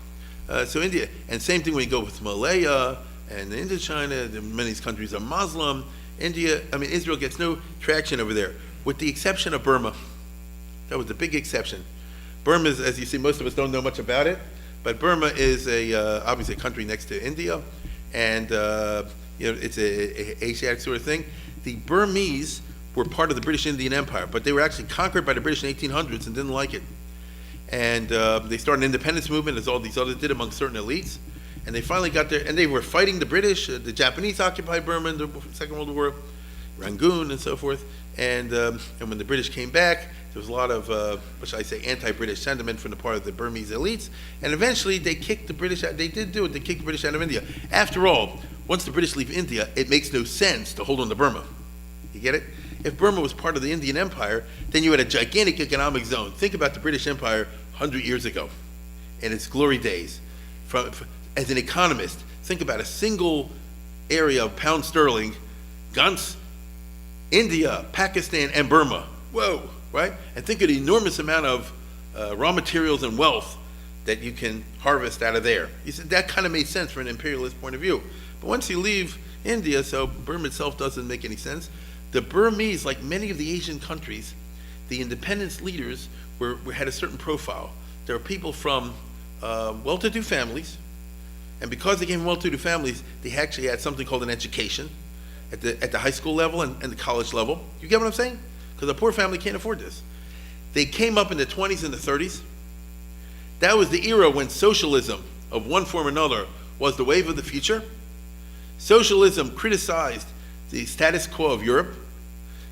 So India, and same thing when you go with Malaya and Indochina. Many of these countries are Muslim. Israel gets no traction over there, with the exception of Burma. That was the big exception. Burma is, as you see, most of us don't know much about it, but Burma is obviously a country next to India, and it's a Asiatic sort of thing. The Burmese were part of the British Indian Empire, but they were actually conquered by the British in 1800s and didn't like it. And they started an independence movement, as all these others did, among certain elites. And they finally got there, and they were fighting the British. The Japanese occupied Burma in the Second World War, Rangoon and so forth. And when the British came back, there was a lot of, what should I say, anti-British sentiment from the part of the Burmese elites. And eventually they kicked the British out. They did do it. They kicked the British out of India. After all, once the British leave India, it makes no sense to hold on to Burma. You get it? If Burma was part of the Indian Empire, then you had a gigantic economic zone. Think about the British Empire 100 years ago in its glory days. As an economist, think about a single area of pound sterling, Gans, India, Pakistan, and Burma. Whoa, right? And think of the enormous amount of raw materials and wealth that you can harvest out of there. You said that kind of made sense from an imperialist point of view. But once you leave India, so Burma itself doesn't make any sense. The Burmese, like many of the Asian countries, the independence leaders had a certain profile. There were people from well-to-do families, and because they came from well-to-do families, they actually had something called an education at the high school level and the college level. You get what I'm saying? Because a poor family can't afford this. They came up in the 20s and the 30s. That was the era when socialism of one form or another was the wave of the future. Socialism criticized the status quo of Europe.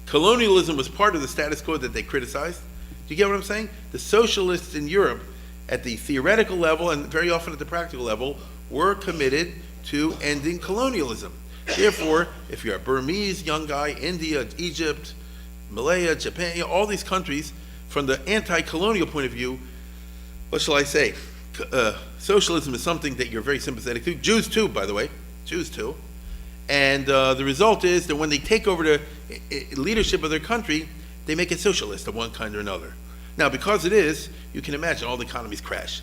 Colonialism was part of the status quo that they criticized. Do you get what I'm saying? The socialists in Europe at the theoretical level and very often at the practical level, were committed to ending colonialism. Therefore, if you're a Burmese young guy, India, Egypt, Malaya, Japan, all these countries, from the anti-colonial point of view, what shall I say? Socialism is something that you're very sympathetic to. Jews too, by the way. Jews too. And the result is that when they take over the leadership of their country, they make it socialist of one kind or another. Now, because it is, you can imagine all the economies crash,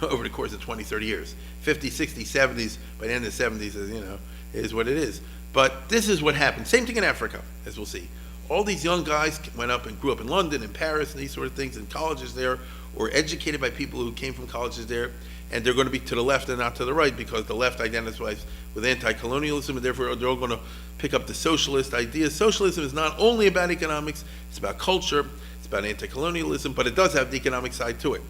over the course of 20, 30 years. 50s, 60s, 70s, by the end of the 70s, is what it is. But this is what happened. Same thing in Africa, as we'll see. All these young guys went up and grew up in London and Paris and these sort of things, in colleges there, or educated by people who came from colleges there, and they're going to be to the left and not to the right, because the left identifies with anti-colonialism, and therefore they're all going to pick up the socialist ideas. Socialism is not only about economics, it's about culture, it's about anti-colonialism, but it does have the economic side to it.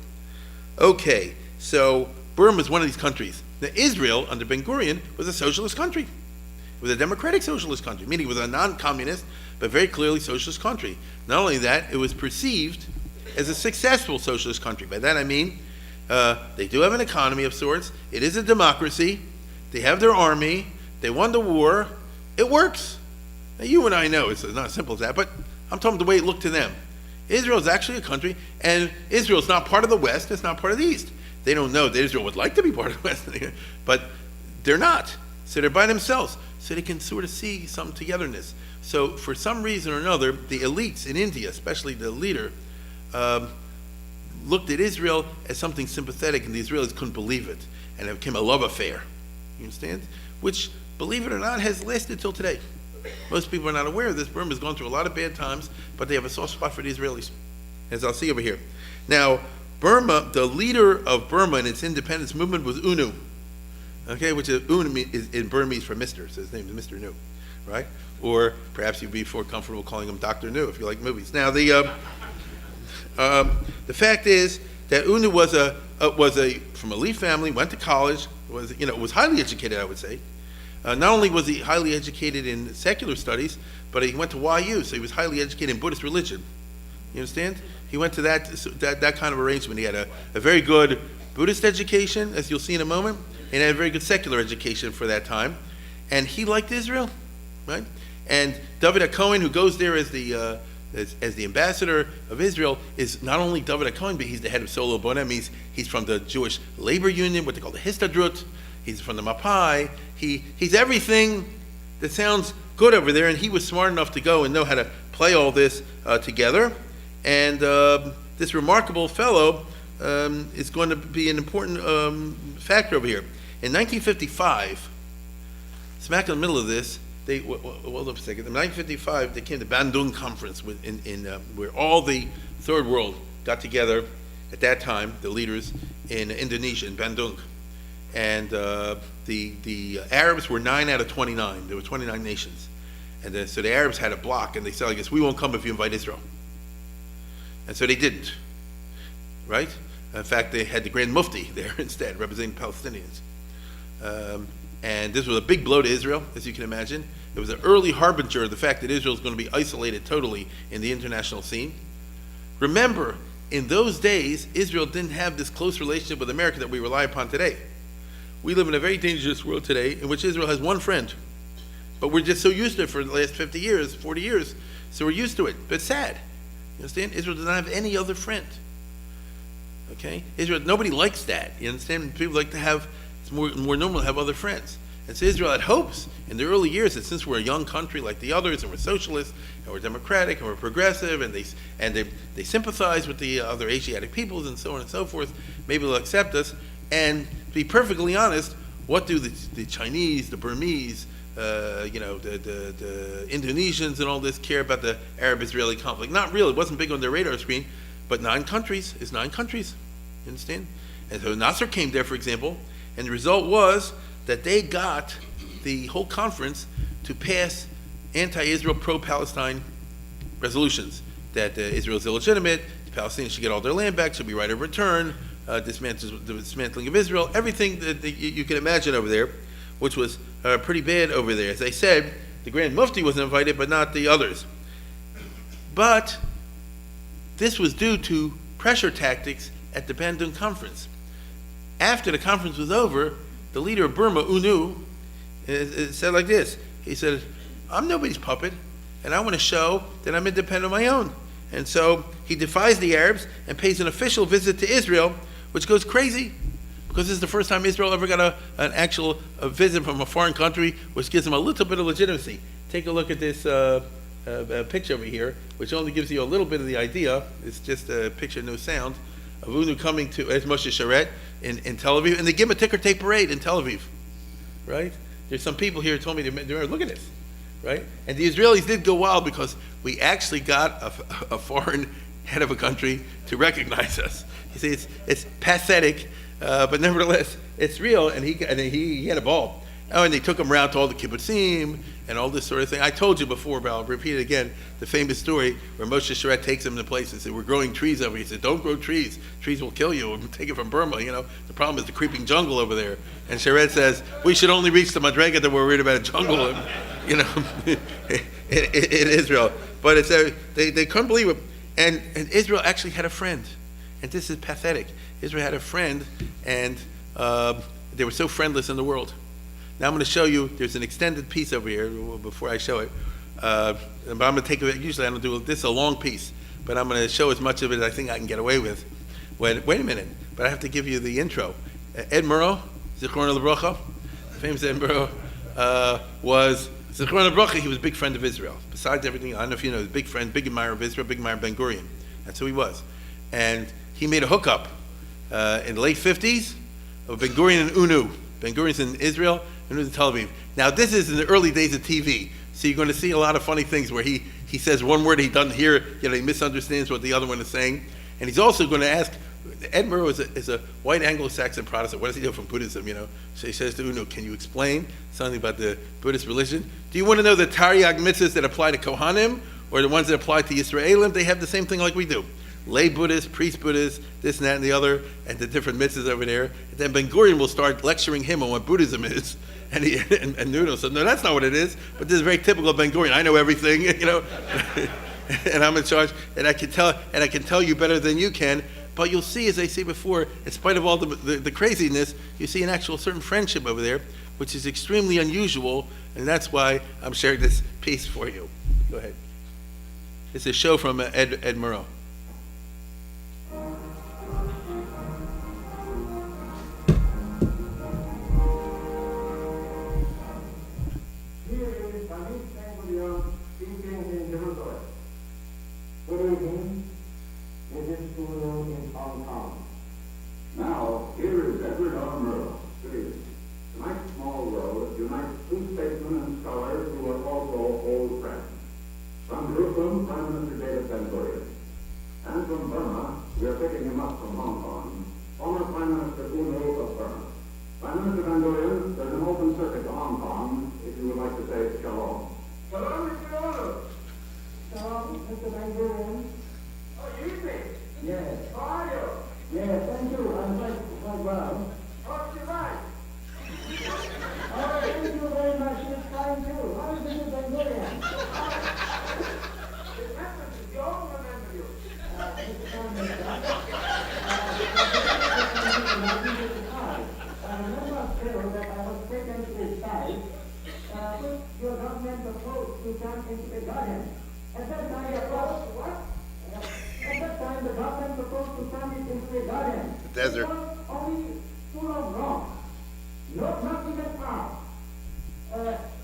Okay, so Burma is one of these countries. Now, Israel, under Ben Gurion, was a socialist country. It was a democratic socialist country, meaning it was a non-communist, but very clearly socialist country. Not only that, it was perceived as a successful socialist country. By that I mean, they do have an economy of sorts. It is a democracy. They have their army. They won the war. It works. Now, you and I know it's not as simple as that, but I'm talking the way it looked to them. Israel is actually a country, and Israel is not part of the West. It's not part of the East. They don't know that Israel would like to be part of the West, but they're not. So they're by themselves. So they can sort of see some togetherness. So for some reason or another, the elites in India, especially the leader, looked at Israel as something sympathetic, and the Israelis couldn't believe it, and it became a love affair. You understand? Which, believe it or not, has lasted till today. Most people are not aware of this. Burma has gone through a lot of bad times, but they have a soft spot for the Israelis, as I'll see over here. Now, Burma, the leader of Burma and its independence movement was UNU, okay, which is UNU is in Burmese for Mr., so his name is Mr. Nu, right? Or perhaps you'd be more comfortable calling him Dr. Nu if you like movies. Now, the fact is that UNU was from a elite family, went to college, was highly educated, I would say. Not only was he highly educated in secular studies, but he went to YU, so he was highly educated in Buddhist religion. You understand? He went to that kind of arrangement. He had a very good Buddhist education, as you'll see in a moment, and had a very good secular education for that time. And he liked Israel, right? And Dovid Cohen, who goes there as the ambassador of Israel, is not only Dovid Cohen, but he's the head of Solo Bonem. He's from the Jewish Labor Union, what they call the Histadrut. He's from the Mapai. He's everything that sounds good over there, and he was smart enough to go and know how to play all this together. And this remarkable fellow is going to be an important factor over here. In 1955, smack in the middle of this, hold up a second. In 1955, they came to Bandung Conference where all the Third World got together at that time, the leaders in Indonesia, in Bandung. And the Arabs were 9 out of 29. There were 29 nations. And so the Arabs had a block, and they said, I guess, we won't come if you invite Israel. And so they didn't, right? In fact, they had the Grand Mufti there instead, representing Palestinians. And this was a big blow to Israel, as you can imagine. It was an early harbinger of the fact that Israel is going to be isolated totally in the international scene. Remember, in those days, Israel didn't have this close relationship with America that we rely upon today. We live in a very dangerous world today in which Israel has one friend. But we're just so used to it for the last 50 years, 40 years, so we're used to it. But it's sad. You understand? Israel does not have any other friend. Okay? Israel, nobody likes that. You understand? People like to have, it's more normal to have other friends. And so Israel had hopes in the early years that since we're a young country like the others, and we're socialist, and we're democratic, and we're progressive, and they sympathize with the other Asiatic peoples, and so on and so forth, maybe they'll accept us. And to be perfectly honest, what do the Chinese, the Burmese, the Indonesians and all this care about the Arab-Israeli conflict? Not really. It wasn't big on their radar screen, but 9 countries is 9 countries. You understand? And so Nasser came there, for example, and the result was that they got the whole conference to pass anti-Israel, pro-Palestine resolutions, that Israel is illegitimate, the Palestinians should get all their land back, should be right of return, dismantling of Israel, everything that you can imagine over there, which was pretty bad over there. As I said, the Grand Mufti was invited, but not the others. But this was due to pressure tactics at the Bandung conference. After the conference was over, the leader of Burma, UNU, said like this. He said, I'm nobody's puppet, and I want to show that I'm independent on my own. And so he defies the Arabs and pays an official visit to Israel, which goes crazy, because this is the first time Israel ever got an actual visit from a foreign country, which gives them a little bit of legitimacy. Take a look at this picture over here, which only gives you a little bit of the idea. It's just a picture, no sound, of UNU coming to as Moshe Sharet in Tel Aviv, and they give him a ticker tape parade in Tel Aviv, right? There's some people here who told me, look at this, right? And the Israelis did go wild because we actually got a foreign head of a country to recognize us. You see, it's pathetic, but nevertheless, it's real, and he had a ball. Oh, and they took him around to all the kibbutzim and all this sort of thing. I told you before, but I'll repeat it again, the famous story where Moshe Sharet takes him to place and said, we're growing trees over here. He said, don't grow trees. Trees will kill you. We'll take it from Burma. The problem is the creeping jungle over there. And Sharet says, we should only reach the Madrega that we're worried about a jungle, in Israel. But they couldn't believe it. And Israel actually had a friend. And this is pathetic. Israel had a friend, and they were so friendless in the world. Now I'm going to show you, there's an extended piece over here before I show it. But I'm going to take it, usually I don't do this, a long piece, but I'm going to show as much of it as I think I can get away with. Wait a minute, but I have to give you the intro. Ed Murrow, Zichron LeBrocha, famous Ed Murrow, was, Zichron LeBrocha, he was a big friend of Israel. Besides everything, I don't know if you know, he was a big friend, big admirer of Israel, big admirer of Ben Gurion. That's who he was. And he made a hookup in the late 50s of Ben Gurion and UNU. Ben Gurion's in Israel, and UNU's in Tel Aviv. Now this is in the early days of TV, so you're going to see a lot of funny things where he says one word he doesn't hear, he misunderstands what the other one is saying, and he's also going to ask. Ed Murrow is a white Anglo-Saxon Protestant. What does he know from Buddhism? So he says to UNU, "Can you explain something about the Buddhist religion? Do you want to know the Taryag mitzvahs that apply to Kohanim or the ones that apply to Yisraelim? They have the same thing like we do." Lay Buddhists, priest Buddhists, this and that and the other, and the different mitzvahs over there. And then Ben Gurion will start lecturing him on what Buddhism is. And Nuno said, no, that's not what it is. But this is very typical of Ben Gurion. I know everything, and I'm in charge, and I can tell you better than you can. But you'll see, as I said before, in spite of all the craziness, you see an actual certain friendship over there, which is extremely unusual, and that's why I'm sharing this piece for you. Go ahead. It's a show from Ed Murrow. Now, here is Edward R. Murrow. Tonight's small road unites two statesmen and scholars who are also old friends. From Jerusalem, Prime Minister David Ben Gurion. And from Burma, we are picking him up from Hong Kong, former Prime Minister UNU of Burma. Prime Minister Ben Gurion, there's an open circuit to Hong Kong, if you would like to say shalom. Shalom, Mr. UNU. Shalom, Mr. Ben Gurion. Oh, you evening. Yes. How are you? Yes, thank you. I'm quite well. What's your right? Oh, thank you very much. It's fine too. How is Mr. Ben Gurion? Remember to go, remember you. Mr. Prime Minister, I remember still that I was taken to his side, which your government proposed to turn into a garden. At that time, what? At that time, the government proposed to turn it into a garden. The desert. It was only full of rocks. Not even half.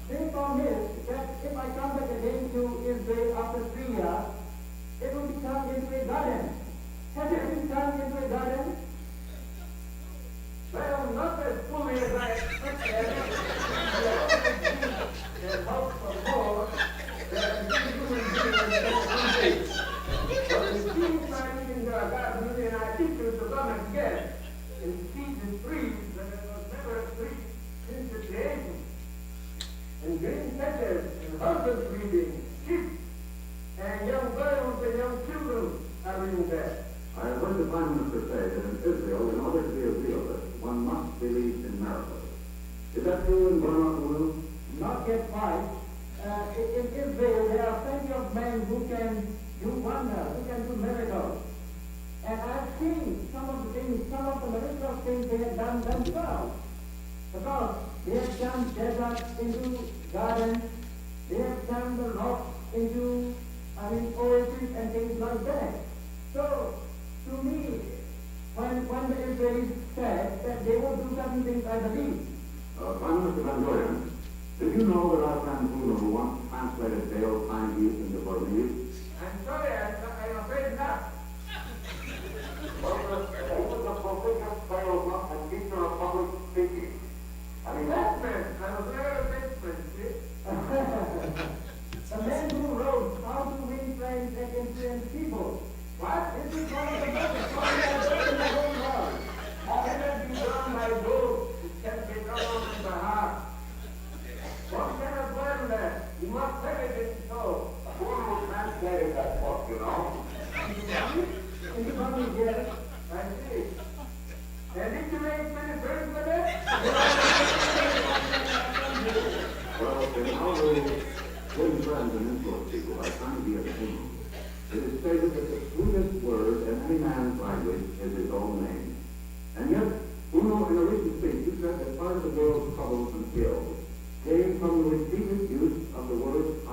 They promised that if I come back again to Israel after 3 years, it will be turned into a garden. Has it been turned into a garden? Well, not as fully as I expected. There's hope for more. There is human beings. But it seems like in the garden, and I think it was done again. In seeds and trees, that it was never a tree since the creation. And green patches and horses breeding, sheep, and young girls and young children are in there. I have heard the Prime Minister say that in Israel, in order to be a realist, one must believe in miracles. Is that true in Burma, Ulu? Not yet quite. In Israel, there are plenty of men who can do wonders, who can do miracles. And I've seen some of the things, some of the miraculous things they have done themselves. Because they have turned deserts into gardens, they have turned the rocks into, oases and things like that. So, to me, when the Israelis said that they would do certain things, I believe. Prime Minister Gurion, did you know that our friend who once translated Dale's pine geese into Burmese? I'm sorry, I'm afraid not. Well, he was a prolific salesman and teacher of public speaking. Statesman. I was never a statesman, see? The man who wrote How to Win Friends and Influence People. What? This is one of the most popular books in the whole world. How can it be done by those who can be done in the heart? One cannot learn that. You must have it in soul. Who translated that book, you know? Can you come and get it? I see. And did you make many friends with it? Well, in how to win friends and influence people by trying to be a king, it is stated that the sweetest word in any man's language is his own name. And yet, Uno, in a recent speech, you said that part of the girl's troubles and skills came from the repeated use of the word I.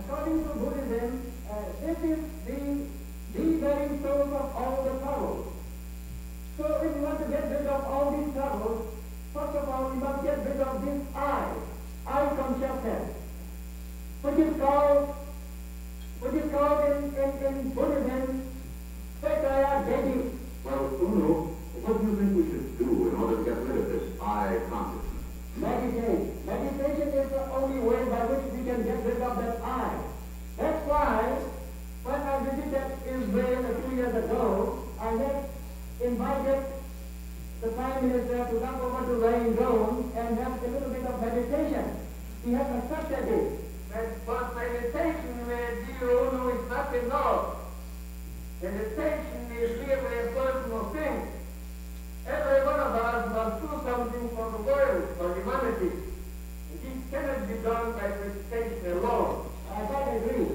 According to Buddhism, this is the very source of all the troubles. So if you want to get rid of all these troubles, first of all, you must get rid of this I consciousness, which is called in Buddhism, Satya Devi. Well, Uno, what do you think we should do in order to get rid of this I consciousness? Meditate. Meditation is the only way by which we can get rid of that I. That's why, when I visited Israel a few years ago, I had invited the Prime Minister to come over to Rain Zone and have a little bit of meditation. He has accepted it. But meditation, dear Uno, is not enough. Meditation is really a personal thing. Every one of us must do something for the world, for humanity. And this cannot be done by meditation alone. I quite agree.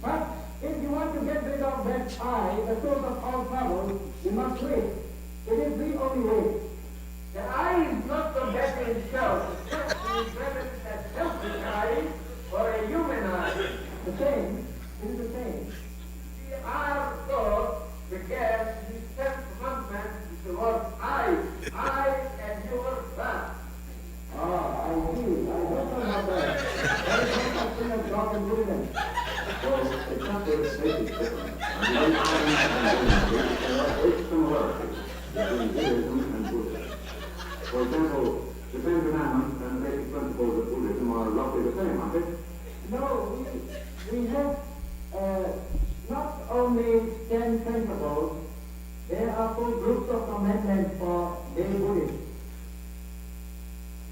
But if you want to get rid of that I, the source of all trouble, you must wait. It is the only way. The eye is not so bad in itself. The question is whether it's a selfish eye or a human eye. The same. It is the same. Our thought began this self-commandment with the word I and your that. Ah, I see. I don't know about that. There is no such thing as God in Buddhism. Well, it's not that it's basic difference. I mean, there are great similarities between Buddhism and Buddhism. For example, the Ten Commandments and basic principles of Buddhism are roughly the same, aren't they? No, we have not only 10 principles, there are 4 groups of commandments for daily Buddhists,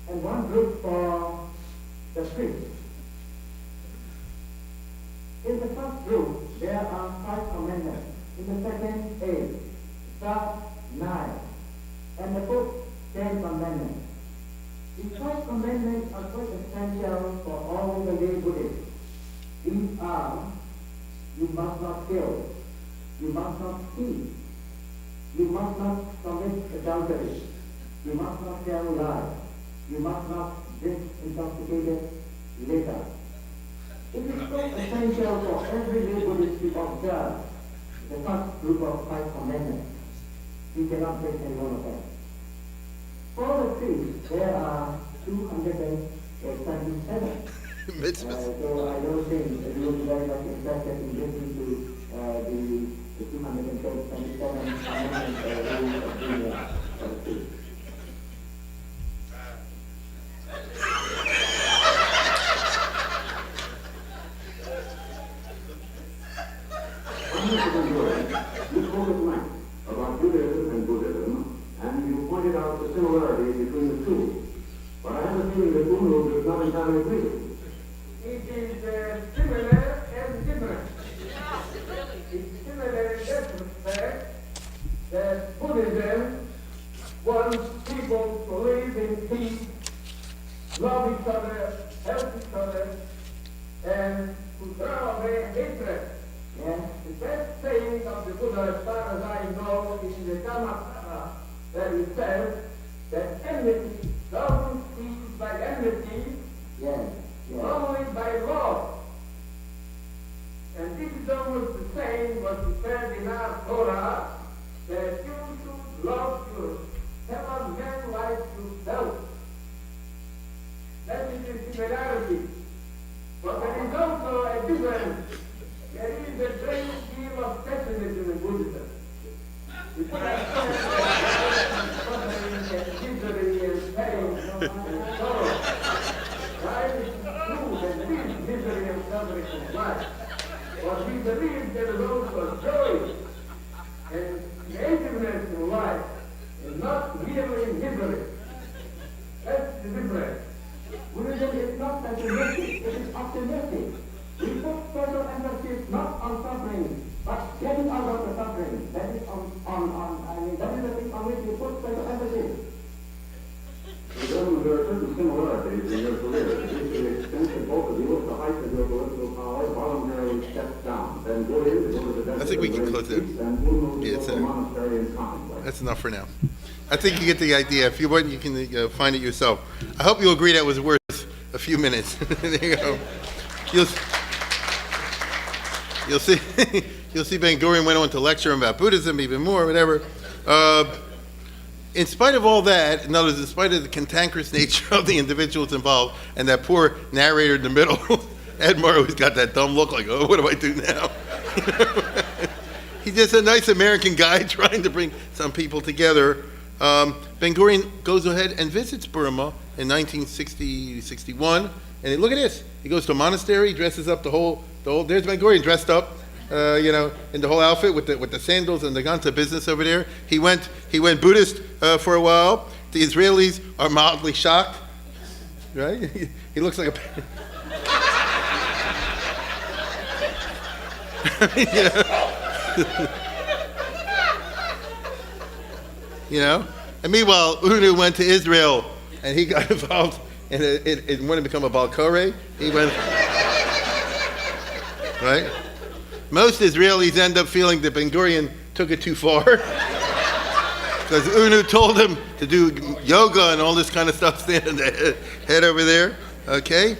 and 1 group for the priests. In the first group, there are 5 commandments. In the second, 8. Third, 9. And the fourth, 10 commandments. These 5 commandments are quite essential for all the lay Buddhists. These are: you must not kill, you must not steal, you must not commit adultery, you must not tell lies, you must not drink intoxicated liquor. It is so essential for every lay Buddhist to observe the first group of 5 commandments. We cannot break any one of them. For the priests, there are 227. Mitzvahs. So I don't think that you will be very much interested in listening to the 227 commandments rules of the priest. You spoke at length about Judaism and Buddhism, and you pointed out the similarity between the two. But I have a feeling that Uno does not entirely agree with you. It is similar and different. It's similar in that respect that Buddhism wants people to live in peace, love each other, help each other, and to throw away hatred. Yes. The best saying of the Buddha as far says that enmity doesn't cease by enmity, Yes, yes. only by love. And this is almost the same what he said in our Torah, that you should love your fellow man like yourself. That is the similarity. But there is also a difference. There is a great deal of pessimism in Buddhism. It's like suffering and misery and pain and sorrow. Right? It's true that there is misery and suffering in life. But we believe there is also joy and creativeness in life, and not merely misery. That's the difference. Buddhism is not pessimistic, it is optimistic. We put special emphasis not on suffering, but getting out of the suffering. That is that is the thing on which we put special emphasis. Gentlemen, there are certain similarities in your careers. To the extent that both of you, at the height of your political power, voluntarily stepped down. Then Gurion, to go to the desert, I think we can close it. and Uno Yeah, to it's go to a- a monastery in contemplate. That's enough for now. I think you get the idea. If you want, you can find it yourself. I hope you'll agree that was worth a few minutes. There you go. You'll see. You'll see. Ben Gurion went on to lecture him about Buddhism even more, whatever. In spite of all that, in other words, in spite of the cantankerous nature of the individuals involved, and that poor narrator in the middle, Ed Murrow, who's got that dumb look like, oh, what do I do now? He's just a nice American guy trying to bring some people together. Ben Gurion goes ahead and visits Burma in 1960-61, and look at this. He goes to a monastery, dresses up the whole. There's Ben Gurion dressed up, in the whole outfit with the sandals and the Ganta business over there. He went Buddhist for a while. The Israelis are mildly shocked, right? He looks like a. And meanwhile, Unu went to Israel, and he got involved in wanted to become a Balkore. He went, right? Most Israelis end up feeling that Ben Gurion took it too far, because Unu told him to do yoga and all this kind of stuff, standing the head over there. Okay.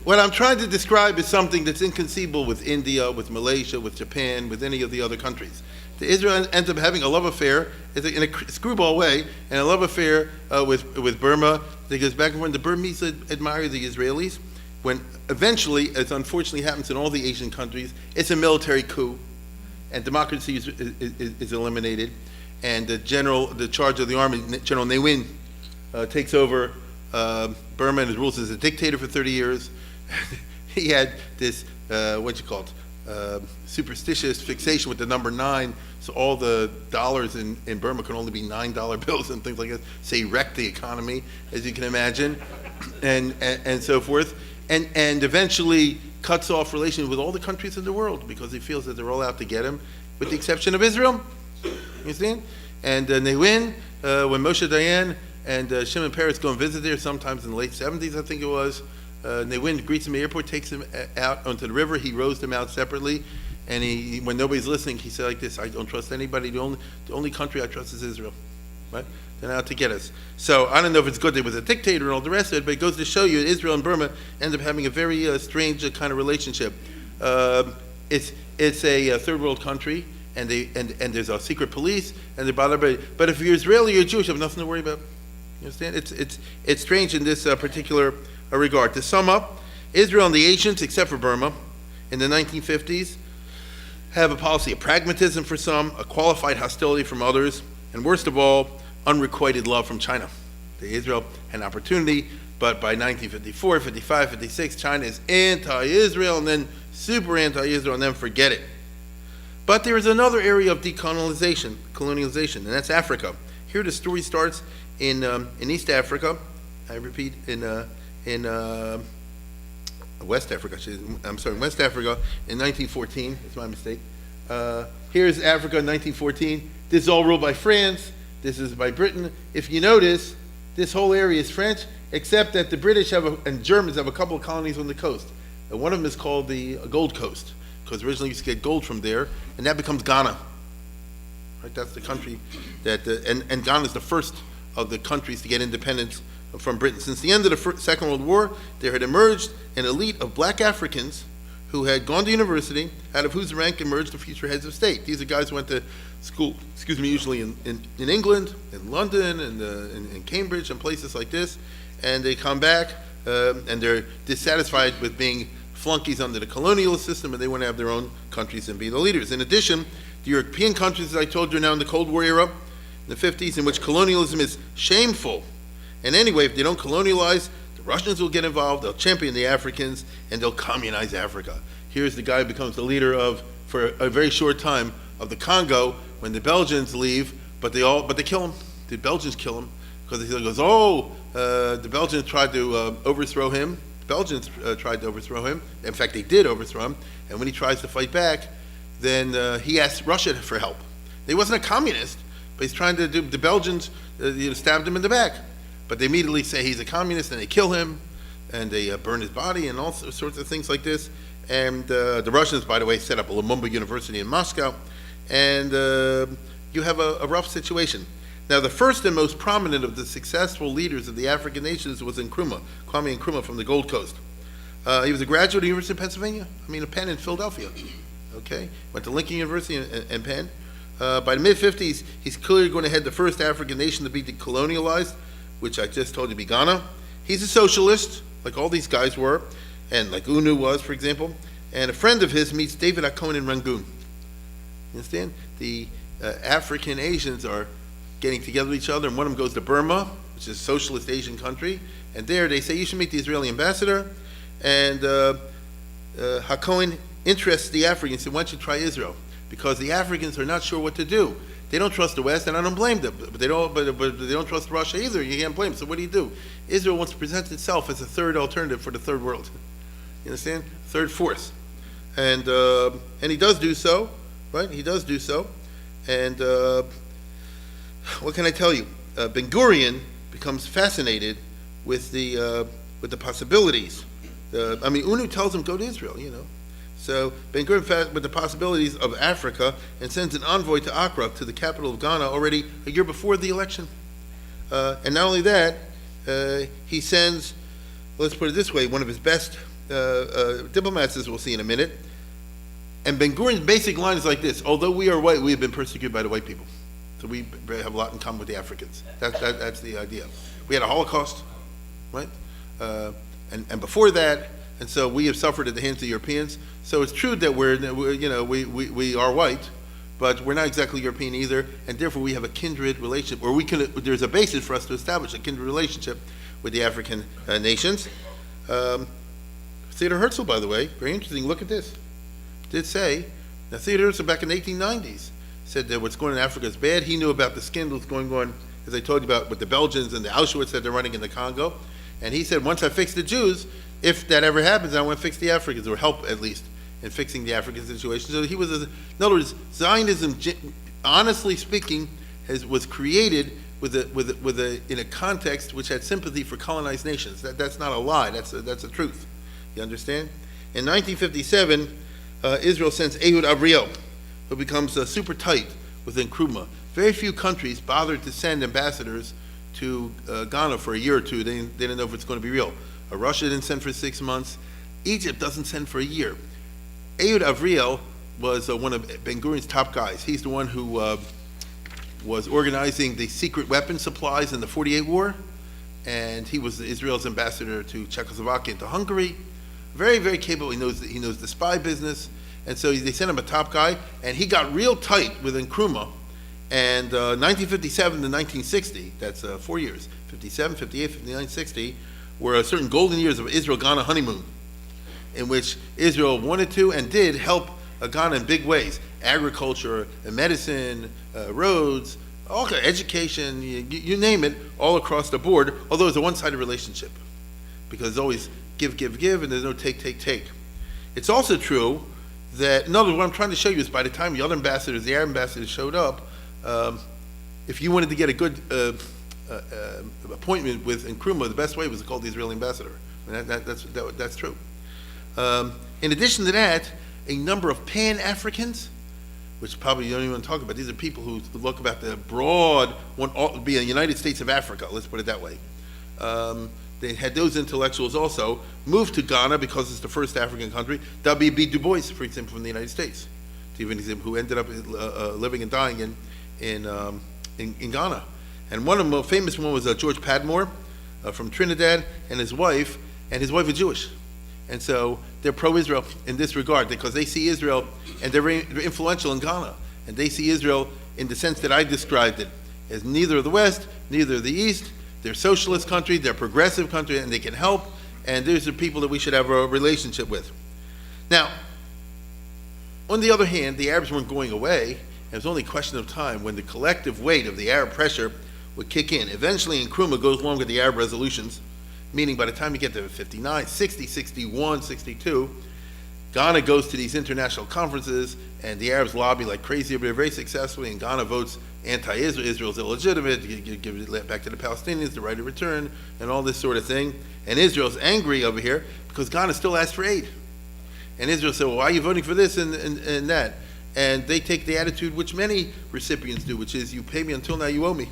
What I'm trying to describe is something that's inconceivable with India, with Malaysia, with Japan, with any of the other countries. The Israel ends up having a love affair, in a screwball way, and a love affair with Burma. That goes back and forth. The Burmese admire the Israelis. When eventually, as unfortunately happens in all the Asian countries, it's a military coup, and democracy is eliminated, and the charge of the army, General Ne Win, takes over Burma and rules as a dictator for 30 years. He had this, superstitious fixation with the number 9, so all the dollars in Burma can only be $9 bills and things like that. So he wrecked the economy, as you can imagine, and so forth, and eventually cuts off relations with all the countries in the world because he feels that they're all out to get him, with the exception of Israel. You understand? And they win when Moshe Dayan and Shimon Peres go and visit there, sometimes in the late 70s, I think it was. They win, greets him at the airport, takes him out onto the river. He rows them out separately, and when nobody's listening, he said like this: "I don't trust anybody. The only country I trust is Israel." Right? They're out to get us. So I don't know if it's good that he was a dictator and all the rest of it, but it goes to show you Israel and Burma end up having a very strange kind of relationship. It's a third world country, and there's a secret police, and they bother everybody. But if you're Israeli or Jewish, you have nothing to worry about. You understand? It's strange in this particular regard. To sum up, Israel and the Asians, except for Burma, in the 1950s, have a policy of pragmatism for some, a qualified hostility from others, and worst of all, unrequited love from China. Israel had an opportunity, but by 1954, 55, 56, China is anti-Israel, and then super anti-Israel, and then forget it. But there is another area of decolonization, colonialization, and that's Africa. Here the story starts in East Africa. I repeat, in West Africa. West Africa in 1914. It's my mistake. Here's Africa in 1914. This is all ruled by France. This is by Britain. If you notice, this whole area is French, except that the British and Germans have a couple of colonies on the coast. And one of them is called the Gold Coast, because originally you used to get gold from there, and that becomes Ghana. Right? That's the country that, and Ghana is the first of the countries to get independence from Britain. Since the end of the Second World War, there had emerged an elite of black Africans who had gone to university, out of whose rank emerged the future heads of state. These are guys who went to school, usually in England, in London, and in Cambridge, and places like this, and they come back, and they're dissatisfied with being flunkies under the colonial system, and they want to have their own countries and be the leaders. In addition, the European countries, as I told you, are now in the Cold War era, in the 50s, in which colonialism is shameful. And anyway, if they don't colonialize, the Russians will get involved, they'll champion the Africans, and they'll communize Africa. Here's the guy who becomes the leader of, for a very short time, of the Congo, when the Belgians leave, but they kill him. The Belgians kill him, because he goes, the Belgians tried to overthrow him. The Belgians tried to overthrow him. In fact, they did overthrow him, and when he tries to fight back, then he asks Russia for help. He wasn't a communist, but he's trying to do, the Belgians stabbed him in the back. But they immediately say he's a communist, and they kill him, and they burn his body, and all sorts of things like this. And the Russians, by the way, set up a Lumumba University in Moscow, and you have a rough situation. Now, the first and most prominent of the successful leaders of the African nations was Kwame Nkrumah from the Gold Coast. He was a graduate of the University of Pennsylvania, Penn in Philadelphia. Okay, went to Lincoln University and Penn. By the mid-50s, he's clearly going to head the first African nation to be decolonialized, which I just told you be Ghana. He's a socialist, like all these guys were, and like UNU was, for example. And a friend of his meets David Akon in Rangoon. You understand? The African Asians are getting together with each other, and one of them goes to Burma, which is a socialist Asian country, and there they say, you should meet the Israeli ambassador, and Hakon interests the Africans, he said, why don't you try Israel? Because the Africans are not sure what to do. They don't trust the West, and I don't blame them, but they don't trust Russia either, you can't blame them, so what do? Israel wants to present itself as a third alternative for the third world. You understand? Third force. And he does do so, right? He does do so, and what can I tell you? Ben Gurion becomes fascinated with the possibilities. UNU tells him go to Israel, So Ben Gurion with the possibilities of Africa and sends an envoy to Accra, to the capital of Ghana, already a year before the election. And not only that, he sends, let's put it this way, one of his best diplomats, as we'll see in a minute. And Ben Gurion's basic line is like this: although we are white, we have been persecuted by the white people. So we have a lot in common with the Africans. That's the idea. We had a Holocaust, right? And before that, and so we have suffered at the hands of the Europeans. So it's true that we are white, but we're not exactly European either, and therefore we have a kindred relationship, or there's a basis for us to establish a kindred relationship with the African nations. Theodor Herzl, by the way, very interesting. Look at this. Did say, now Theodor Herzl back in the 1890s said that what's going on in Africa is bad. He knew about the scandals going on, as I told you about, with the Belgians and the Auschwitz that they're running in the Congo. And he said, once I fix the Jews, if that ever happens, I want to fix the Africans, or help at least in fixing the African situation. So he was, in other words, Zionism, honestly speaking, was created in a context which had sympathy for colonized nations. That's not a lie. That's a truth. You understand? In 1957, Israel sends Ehud Avriel, who becomes super tight with Nkrumah. Very few countries bothered to send ambassadors to Ghana for a year or two. They didn't know if it's going to be real. Russia didn't send for 6 months. Egypt doesn't send for a year. Ehud Avriel was one of Ben Gurion's top guys. He's the one who was organizing the secret weapon supplies in the 48 war, and he was Israel's ambassador to Czechoslovakia and to Hungary. Very, very capable. He knows the spy business, and so they sent him a top guy, and he got real tight with Nkrumah. And 1957 to 1960, that's 4 years, 57, 58, 59, 60, were certain golden years of Israel-Ghana honeymoon, in which Israel wanted to and did help Ghana in big ways: agriculture, medicine, roads, all kind of education, you name it, all across the board. Although it's a one-sided relationship, because it's always give, and there's no take. It's also true that, in other words, what I'm trying to show you is by the time the other ambassadors, the Arab ambassadors, showed up, if you wanted to get a good appointment with Nkrumah, the best way was to call the Israeli ambassador. That's true. In addition to that, a number of Pan-Africans which probably you don't even want to talk about. These are people who look about the broad, want to be a United States of Africa, let's put it that way. They had those intellectuals also, moved to Ghana because it's the first African country. W.B. Du Bois, for example, from the United States, who ended up living and dying in Ghana. And one of the most famous one was George Padmore from Trinidad, and his wife is Jewish. And so they're pro-Israel in this regard because they see Israel, and they're very influential in Ghana. And they see Israel in the sense that I described it, as neither the West, neither the East. They're a socialist country, they're a progressive country, and they can help. And these are people that we should have a relationship with. Now, on the other hand, the Arabs weren't going away. It was only a question of time when the collective weight of the Arab pressure would kick in. Eventually, Nkrumah goes along with the Arab resolutions, meaning by the time you get to 59, 60, 61, 62, Ghana goes to these international conferences, and the Arabs lobby like crazy, but very successfully, and Ghana votes anti-Israel, Israel's illegitimate, give it back to the Palestinians, the right of return, and all this sort of thing. And Israel's angry over here because Ghana still asks for aid. And Israel said, well, why are you voting for this and that? And they take the attitude which many recipients do, which is, you pay me until now, you owe me.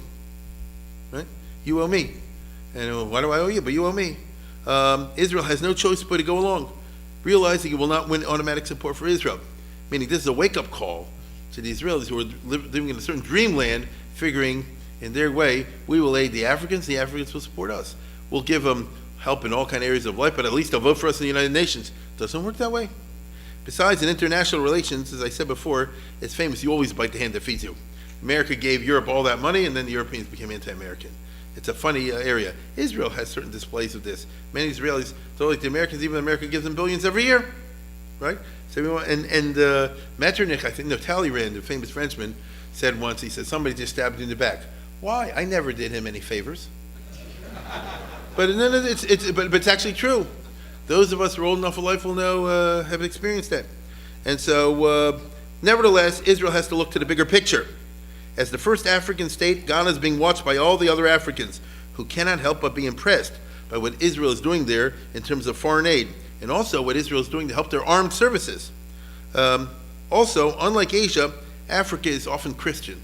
Right? You owe me. And why do I owe you? But you owe me. Israel has no choice but to go along, realizing it will not win automatic support for Israel. Meaning this is a wake-up call to the Israelis who are living in a certain dreamland, figuring in their way, we will aid the Africans will support us. We'll give them help in all kind of areas of life, but at least they'll vote for us in the United Nations. Doesn't work that way. Besides, in international relations, as I said before, it's famous, you always bite the hand that feeds you. America gave Europe all that money, and then the Europeans became anti-American. It's a funny area. Israel has certain displays of this. Many Israelis don't like the Americans, even America gives them billions every year, right? So Metternich, I think, no, Talleyrand, the famous Frenchman, said once, he said, somebody just stabbed you in the back. Why? I never did him any favors. But it's actually true. Those of us who are old enough for life will know, have experienced that. And so, nevertheless, Israel has to look to the bigger picture. As the first African state, Ghana is being watched by all the other Africans who cannot help but be impressed by what Israel is doing there in terms of foreign aid, and also what Israel is doing to help their armed services. Also, unlike Asia, Africa is often Christian.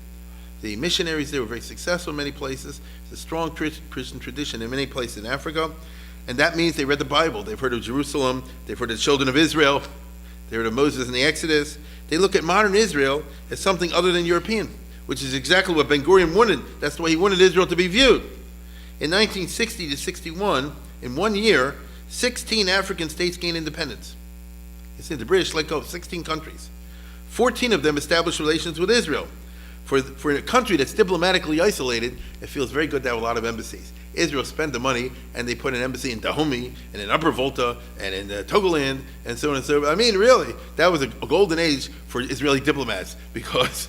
The missionaries there were very successful in many places. There's a strong Christian tradition in many places in Africa, and that means they read the Bible. They've heard of Jerusalem, they've heard of the children of Israel, they heard of Moses and the Exodus. They look at modern Israel as something other than European, which is exactly what Ben Gurion wanted. That's the way he wanted Israel to be viewed. In 1960 to 61, in 1 year, 16 African states gained independence. You see, the British let go of 16 countries. 14 of them established relations with Israel. For a country that's diplomatically isolated, it feels very good to have a lot of embassies. Israel spent the money, and they put an embassy in Dahomey, and in Upper Volta, and in Togoland, and so on and so forth. I mean, really, that was a golden age for Israeli diplomats, because,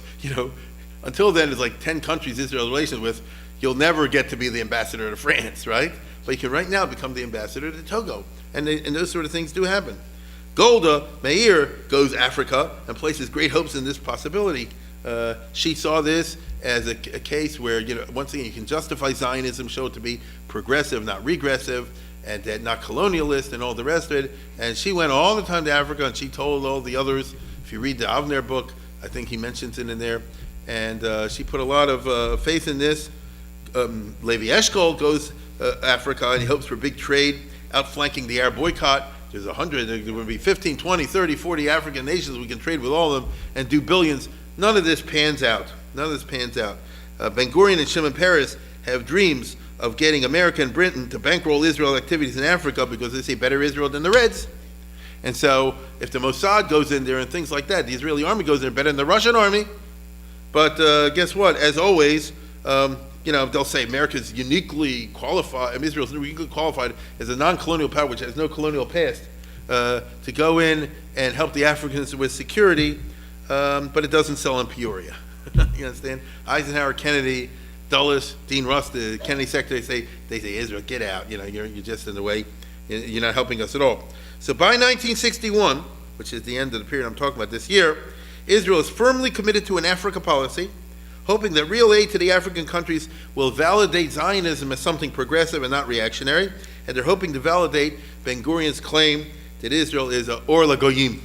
until then, there's like 10 countries Israel has relations with. You'll never get to be the ambassador to France, right? But you can right now become the ambassador to Togo. And those sort of things do happen. Golda Meir goes Africa and places great hopes in this possibility. She saw this as a case where, once again, you can justify Zionism, show it to be progressive, not regressive, and that not colonialist and all the rest of it. And she went all the time to Africa, and she told all the others. If you read the Avner book, I think he mentions it in there. And she put a lot of faith in this. Levi Eshkol goes Africa, and he hopes for big trade, outflanking the Arab boycott. There's 100, there would be 15, 20, 30, 40 African nations we can trade with all of them and do billions. None of this pans out. Ben Gurion and Shimon Peres have dreams of getting America and Britain to bankroll Israel activities in Africa because they say better Israel than the Reds. And so if the Mossad goes in there and things like that, the Israeli army goes in there better than the Russian army. But guess what? As always, they'll say America's uniquely qualified, Israel's uniquely qualified as a non-colonial power which has no colonial past to go in and help the Africans with security, but it doesn't sell in Peoria. You understand? Eisenhower, Kennedy, Dulles, Dean Russ, the Kennedy secretary, they say, Israel, get out. You're just in the way. You're not helping us at all. So by 1961, which is the end of the period I'm talking about this year, Israel is firmly committed to an Africa policy, hoping that real aid to the African countries will validate Zionism as something progressive and not reactionary, and they're hoping to validate Ben Gurion's claim that Israel is a Or LaGoyim,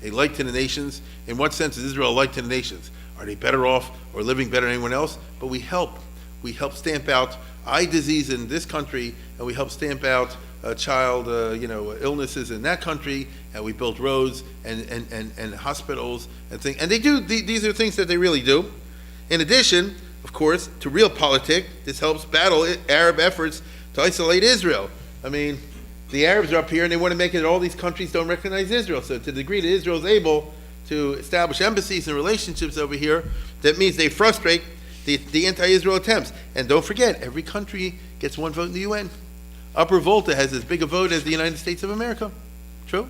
a light to the nations. In what sense is Israel a light to the nations? Are they better off or living better than anyone else? But we help. We help stamp out eye disease in this country, and we help stamp out child illnesses in that country, and we built roads and hospitals and things. And they do, these are things that they really do. In addition, of course, to realpolitik, this helps battle Arab efforts to isolate Israel. I mean, the Arabs are up here and they want to make it that all these countries don't recognize Israel. So to the degree that Israel is able to establish embassies and relationships over here, that means they frustrate the anti-Israel attempts. And don't forget, every country gets one vote in the UN. Upper Volta has as big a vote as the United States of America. True?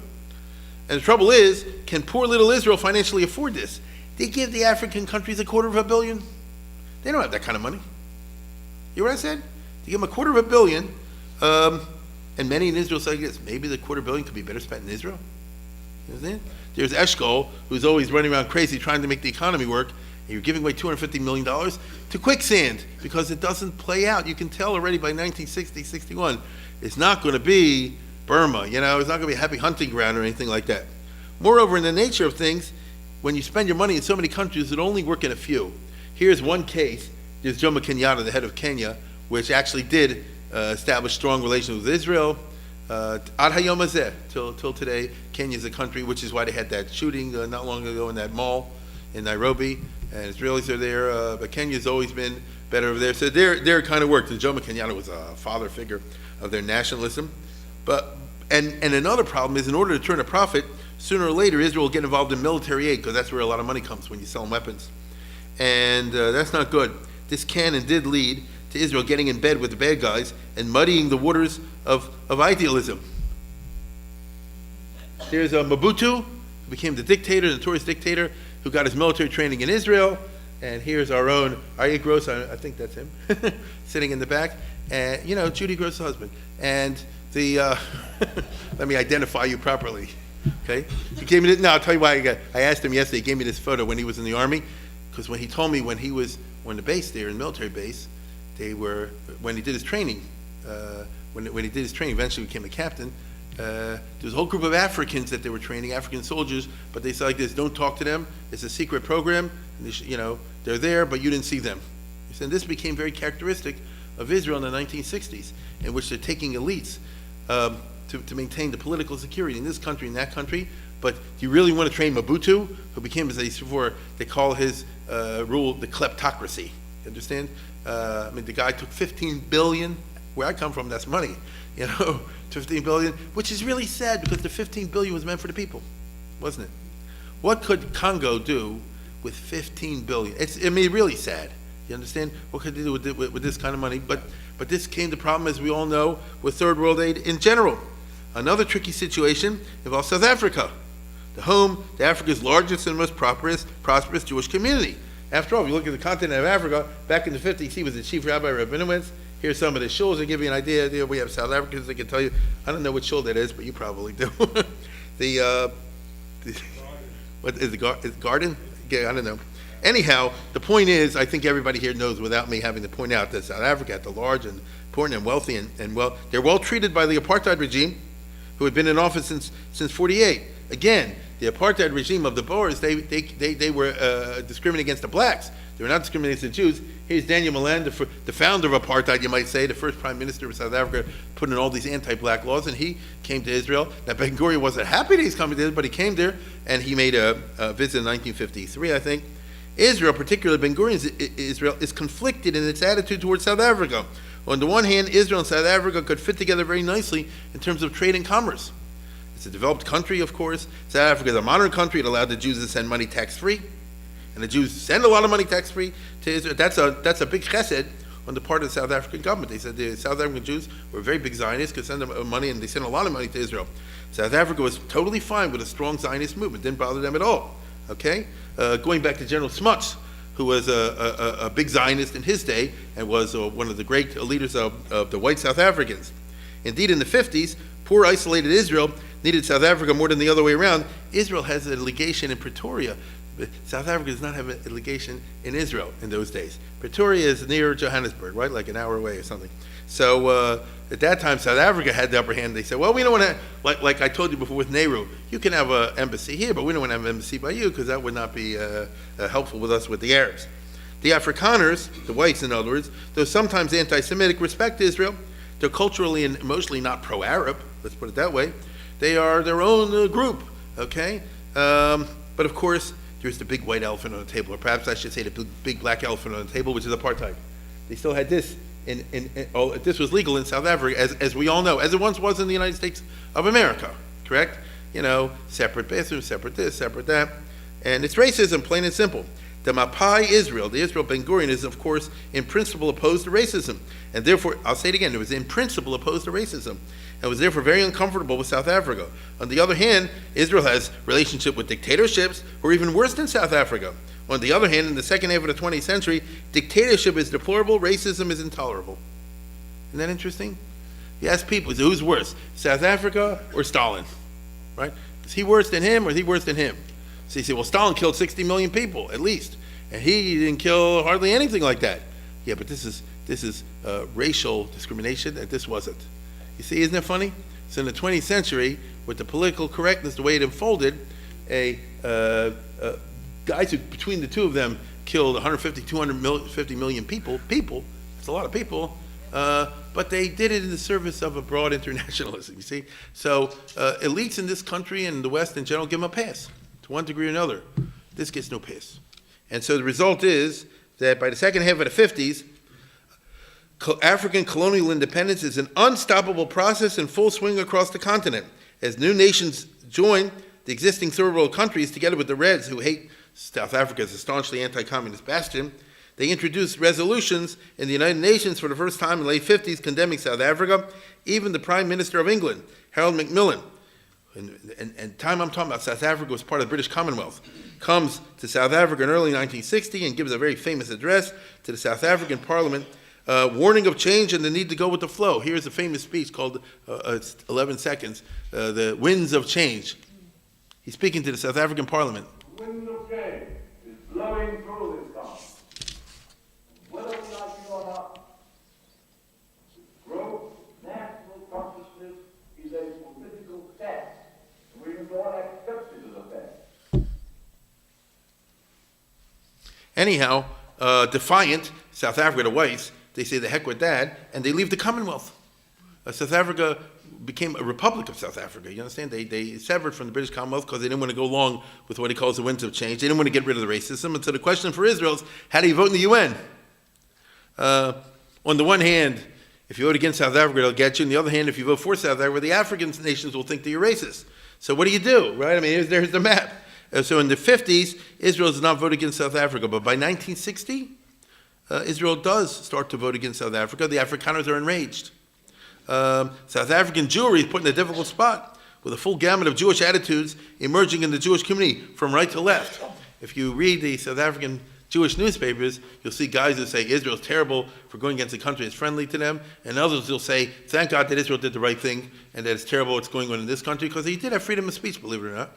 And the trouble is, can poor little Israel financially afford this? They give the African countries $250 million. They don't have that kind of money. You hear what I said? They give them $250 million, and many in Israel say this, maybe the $250 million could be better spent in Israel. You understand? There's Eshkol, who's always running around crazy trying to make the economy work, and you're giving away $250 million to quicksand because it doesn't play out. You can tell already by 1960, 61, it's not going to be Burma, it's not going to be a happy hunting ground or anything like that. Moreover, in the nature of things, when you spend your money in so many countries, it only work in a few. Here's one case. There's Jomo Kenyatta, the head of Kenya, which actually did establish strong relations with Israel. Ad hayom hazeh, till today, Kenya is a country, which is why they had that shooting not long ago in that mall in Nairobi, and Israelis are there, but Kenya's always been better over there. So their kind of worked, and Jomo Kenyatta was a father figure of their nationalism. And another problem is, in order to turn a profit, sooner or later Israel will get involved in military aid, because that's where a lot of money comes when you sell them weapons. And that's not good. This can and did lead to Israel getting in bed with the bad guys and muddying the waters of idealism. There's Mobutu, who became the dictator, the notorious dictator, who got his military training in Israel. And here's our own Aryeh Gross, I think that's him, sitting in the back. And, Judy Gross' husband. And let me identify you properly, okay? He gave me I'll tell you why I asked him yesterday, he gave me this photo when he was in the Army, because when he told me when he was on the base there, in military base, when he did his training, eventually became a captain, there was a whole group of Africans that they were training, African soldiers, but they said like this, don't talk to them, it's a secret program, and they're there, but you didn't see them. And this became very characteristic of Israel in the 1960s, in which they're taking elites to maintain the political security in this country and that country. But do you really want to train Mobutu, who became, as they said before, they call his rule the kleptocracy? You understand? The guy took $15 billion. Where I come from, that's money. $15 billion, which is really sad because the $15 billion was meant for the people, wasn't it? What could Congo do with $15 billion? It's really sad. You understand? What could they do with this kind of money? But this came to problem, as we all know, with third world aid in general. Another tricky situation involves South Africa, the home to Africa's largest and most prosperous Jewish community. After all, if you look at the continent of Africa, back in the 50s, he was the chief rabbi of Rabinowitz. Here's some of the shuls to give you an idea. We have South Africans that can tell you. I don't know which shul that is, but you probably do. What is the garden? Yeah, I don't know. Anyhow, the point is, I think everybody here knows without me having to point out that South Africa, at the large and important and wealthy they're well treated by the apartheid regime, who had been in office since 48. Again, the apartheid regime of the Boers, they were discriminating against the blacks. They were not discriminating against the Jews. Here's Daniel Malan, the founder of apartheid, you might say, the first prime minister of South Africa, put in all these anti-black laws, and he came to Israel. Now, Ben Gurion wasn't happy that he's coming to Israel, but he came there, and he made a visit in 1953, I think. Israel, particularly Ben Gurion's Israel, is conflicted in its attitude towards South Africa. On the one hand, Israel and South Africa could fit together very nicely in terms of trade and commerce. It's a developed country, of course. South Africa is a modern country. It allowed the Jews to send money tax-free. And the Jews send a lot of money tax-free to Israel. That's a big chesed on the part of the South African government. They said the South African Jews were very big Zionists, could send them money, and they sent a lot of money to Israel. South Africa was totally fine with a strong Zionist movement. Didn't bother them at all. Okay? Going back to General Smuts, who was a big Zionist in his day and was one of the great leaders of the white South Africans. Indeed, in the 50s, poor isolated Israel needed South Africa more than the other way around. Israel has a legation in Pretoria. But South Africa does not have a legation in Israel in those days. Pretoria is near Johannesburg, right, like an hour away or something. So at that time, South Africa had the upper hand. They said, well, we don't want to, like I told you before with Nehru, you can have an embassy here, but we don't want to have an embassy by you because that would not be helpful with us with the Arabs. The Afrikaners, the whites in other words, though sometimes anti-Semitic, respect Israel. They're culturally and emotionally not pro-Arab, let's put it that way. They are their own group, okay? But of course, there's the big white elephant on the table, or perhaps I should say the big black elephant on the table, which is apartheid. They still had this. This was legal in South Africa, as we all know, as it once was in the United States of America, correct? You know, separate bathrooms, separate this, separate that. And it's racism, plain and simple. The Mapai Israel, the Israel Ben Gurion, is of course in principle opposed to racism. And therefore, I'll say it again, it was in principle opposed to racism. And was therefore very uncomfortable with South Africa. On the other hand, Israel has relationship with dictatorships who are even worse than South Africa. On the other hand, in the second half of the 20th century, dictatorship is deplorable, racism is intolerable. Isn't that interesting? You ask people, who's worse, South Africa or Stalin? Right? Is he worse than him or is he worse than him? So you say, well, Stalin killed 60 million people, at least. And he didn't kill hardly anything like that. Yeah, but this is racial discrimination, and this wasn't. You see, isn't it funny? So in the 20th century, with the political correctness, the way it unfolded, guys who, between the two of them, killed 250 million people, that's a lot of people, but they did it in the service of a broad internationalism, you see? So elites in this country and the West in general give them a pass, to one degree or another. This gets no pass. And so the result is that by the second half of the 50s, African colonial independence is an unstoppable process in full swing across the continent. As new nations join the existing third world countries, together with the Reds, who hate South Africa as a staunchly anti-communist bastion, they introduced resolutions in the United Nations for the first time in the late 50s condemning South Africa. Even the Prime Minister of England, Harold Macmillan, and time I'm talking about South Africa was part of the British Commonwealth, comes to South Africa in early 1960 and gives a very famous address to the South African Parliament, warning of change and the need to go with the flow. Here's a famous speech called, it's 11 seconds, The Winds of Change. He's speaking to the South African Parliament. The wind of change is blowing through this country. Whether we like it or not, growth, national consciousness is a political fact. We must all accept it as a fact. Anyhow, defiant, South Africa, the whites, they say the heck with that, and they leave the Commonwealth. South Africa became a republic of South Africa. You understand? They severed from the British Commonwealth because they didn't want to go along with what he calls the winds of change. They didn't want to get rid of the racism. And so the question for Israel is, how do you vote in the UN? On the one hand, if you vote against South Africa, it'll get you. On the other hand, if you vote for South Africa, the African nations will think that you're racist. So what do? Right? I mean, there's the map. So in the 50s, Israel does not vote against South Africa. But by 1960, Israel does start to vote against South Africa. The Afrikaners are enraged. South African Jewry is put in a difficult spot with a full gamut of Jewish attitudes emerging in the Jewish community from right to left. If you read the South African Jewish newspapers, you'll see guys who say Israel's terrible for going against a country that's friendly to them, and others will say, thank God that Israel did the right thing and that it's terrible what's going on in this country, because he did have freedom of speech, believe it or not,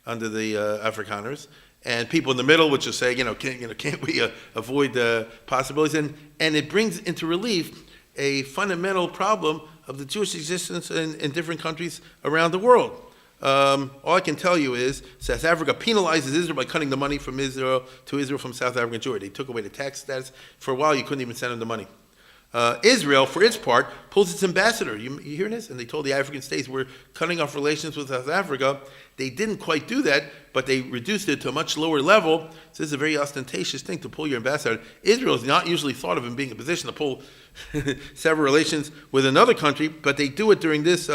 under the Afrikaners. And people in the middle which will say, can't we avoid the possibilities? And it brings into relief a fundamental problem of the Jewish existence in different countries around the world. All I can tell you is South Africa penalizes Israel by cutting the money from Israel to Israel from South African Jewry. They took away the tax status. For a while, you couldn't even send them the money. Israel, for its part, pulls its ambassador. You hear this? And they told the African states, we're cutting off relations with South Africa. They didn't quite do that, but they reduced it to a much lower level. So this is a very ostentatious thing to pull your ambassador. Israel is not usually thought of in being in a position to pull several relations with another country, but they do it during this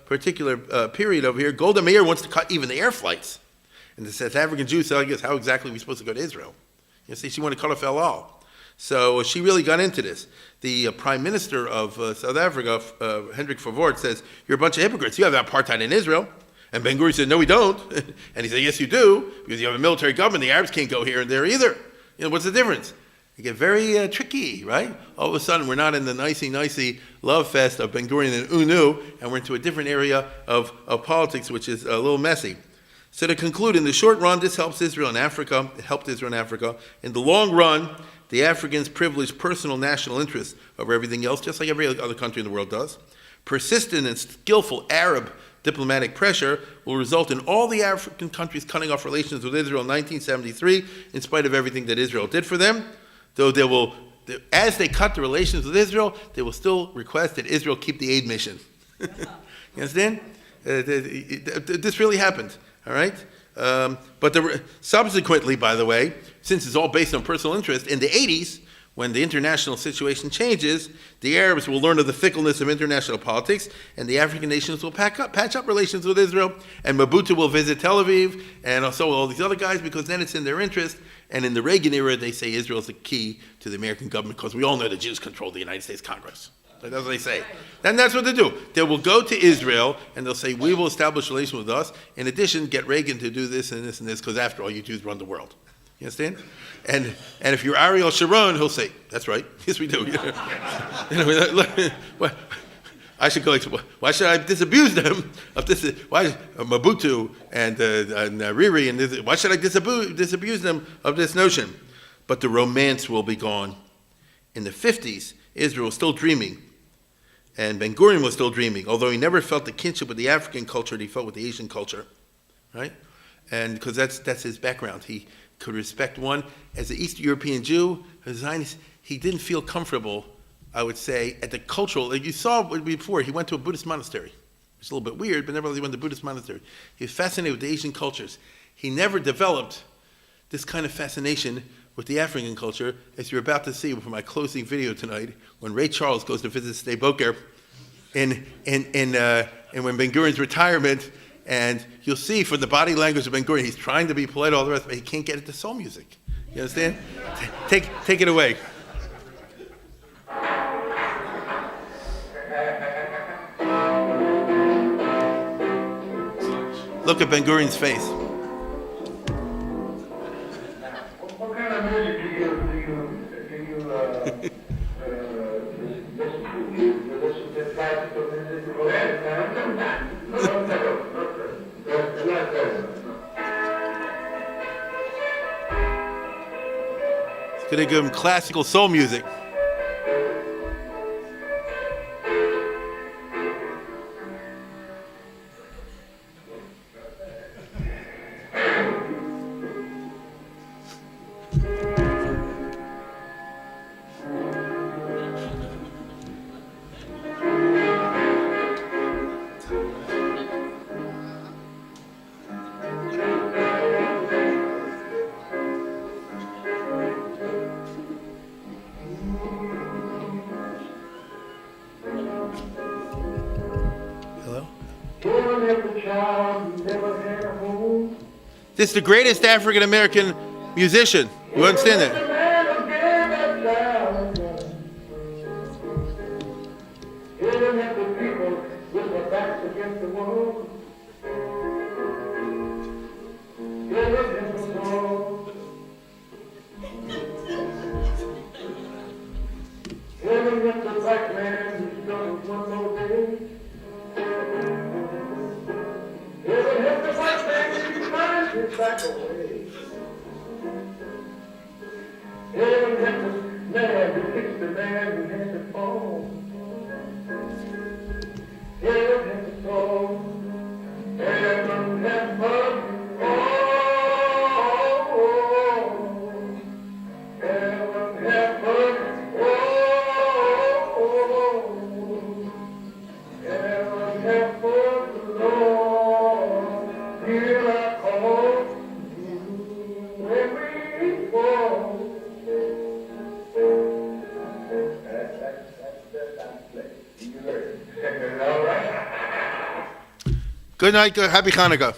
particular period over here. Golda Meir wants to cut even the air flights. And the South African Jews say, I guess, how exactly are we supposed to go to Israel? You see, she wanted to cut off El Al. So she really got into this. The Prime Minister of South Africa, Hendrik Verwoerd, says, you're a bunch of hypocrites. You have apartheid in Israel. And Ben Gurion said, no, we don't. And he said, yes, you do, because you have a military government. The Arabs can't go here and there either. What's the difference? You get very tricky, right? All of a sudden, we're not in the nicey love fest of Ben Gurion and UNU, and we're into a different area of politics, which is a little messy. So to conclude, in the short run, this helps Israel in Africa. It helped Israel in Africa. In the long run, the Africans privilege personal national interests over everything else, just like every other country in the world does. Persistent and skillful Arab diplomatic pressure will result in all the African countries cutting off relations with Israel in 1973, in spite of everything that Israel did for them. Though they will, as they cut the relations with Israel, they will still request that Israel keep the aid mission. You understand? This really happened, all right? But subsequently, by the way, since it's all based on personal interest, in the 80s, when the international situation changes, the Arabs will learn of the fickleness of international politics, and the African nations will patch up relations with Israel, and Mobutu will visit Tel Aviv, and also all these other guys, because then it's in their interest. And in the Reagan era, they say Israel is the key to the American government, because we all know the Jews control the United States Congress. That's what they say. And that's what they do. They will go to Israel, and they'll say, we will establish relations with us. In addition, get Reagan to do this and this and this, because after all, you Jews run the world. You understand? And if you're Ariel Sharon, he'll say, that's right. Yes, we do. I should go, why should I disabuse them of this? Why Mobutu and Riri, and this, why should I disabuse them of this notion? But the romance will be gone. In the 50s, Israel was still dreaming, and Ben Gurion was still dreaming, although he never felt the kinship with the African culture that he felt with the Asian culture, right? And because that's his background. He could respect one. As an East European Jew, a Zionist, he didn't feel comfortable, I would say, at the cultural, like you saw before, he went to a Buddhist monastery. It's a little bit weird, but nevertheless he went to a Buddhist monastery. He was fascinated with the Asian cultures. He never developed this kind of fascination with the African culture, as you're about to see for my closing video tonight, when Ray Charles goes to visit Sde Boker in when Ben Gurion's retirement, and you'll see from the body language of Ben Gurion, he's trying to be polite, all the rest, but he can't get it to soul music. You understand? Take it away. Look at Ben Gurion's face. What kind of music do you listen to? You listen to classical music? It's going to give him classical soul music. This is the greatest African American musician. You understand that? Good night. Happy Hanukkah.